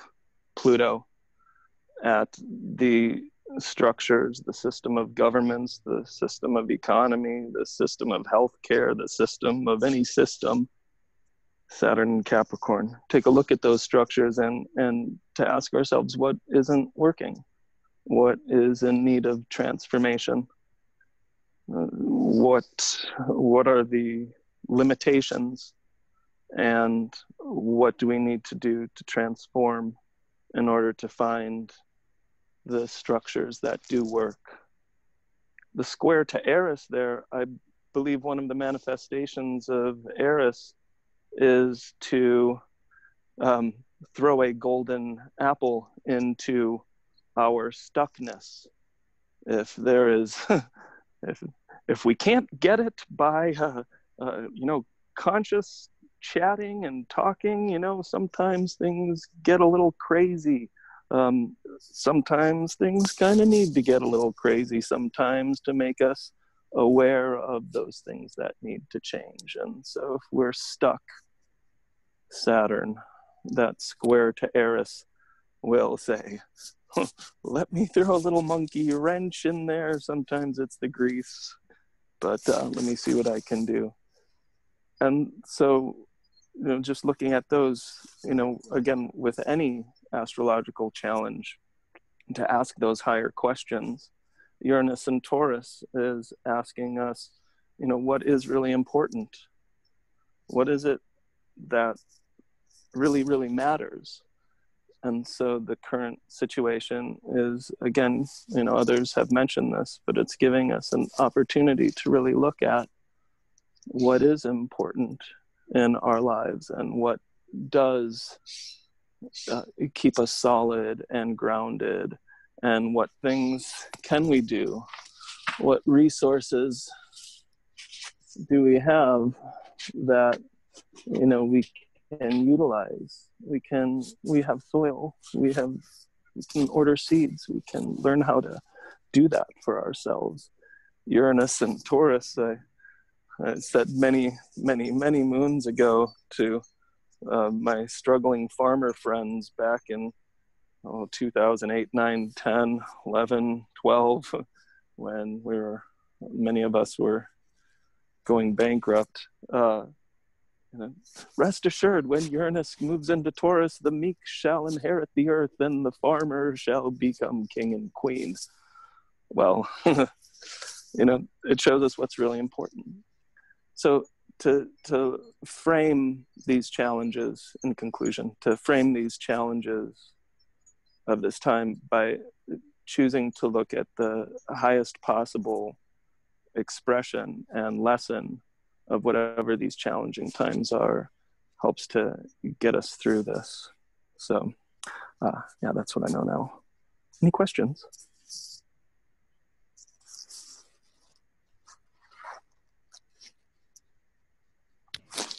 S10: Pluto, at the structures, the system of governments, the system of economy, the system of healthcare, the system of any system, Saturn and Capricorn. Take a look at those structures and to ask ourselves what isn't working, what is in need of transformation, what are the limitations, and what do we need to do to transform in order to find the structures that do work. The square to Eris there, I believe one of the manifestations of Eris is to throw a golden apple into our stuckness. If there is, if we can't get it by, you know, conscious chatting and talking, you know, sometimes things get a little crazy. Sometimes things kind of need to get a little crazy sometimes to make us aware of those things that need to change. And so if we're stuck, Saturn, that square to Eris, will say, let me throw a little monkey wrench in there. Sometimes it's the grease, but let me see what I can do. And so, you know, just looking at those, you know, again, with any astrological challenge, to ask those higher questions. Uranus and Taurus is asking us, you know, what is really important? What is it that really, really matters? And so the current situation is, again, you know, others have mentioned this, but it's giving us an opportunity to really look at what is important in our lives and what does keep us solid and grounded, and what things can we do? What resources do we have that, you know, we can utilize? We have soil, we can order seeds, we can learn how to do that for ourselves. Uranus and Taurus, I said many moons ago to my struggling farmer friends back in 2008, 9, 10, 11, 12, when many of us were going bankrupt. Rest assured, when Uranus moves into Taurus, the meek shall inherit the earth, and the farmer shall become king and queen. Well, you know, it shows us what's really important. So to frame these challenges, in conclusion, to frame these challenges of this time by choosing to look at the highest possible expression and lesson of whatever these challenging times are, helps to get us through this. So yeah, that's what I know now. Any questions?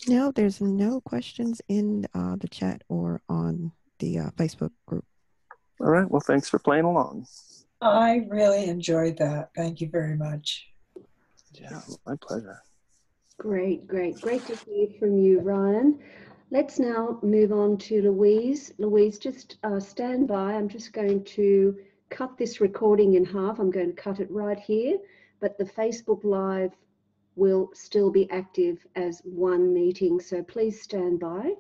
S2: No, there's no questions in the chat or on the Facebook group.
S10: All right, well, thanks for playing along.
S1: I really enjoyed that. Thank you very much.
S10: Yeah, my pleasure.
S3: Great to hear from you, Ryan. Let's now move on to Louise. Louise, just stand by. I'm just going to cut this recording in half. I'm going to cut it right here, but the Facebook Live will still be active as one meeting, so please stand by.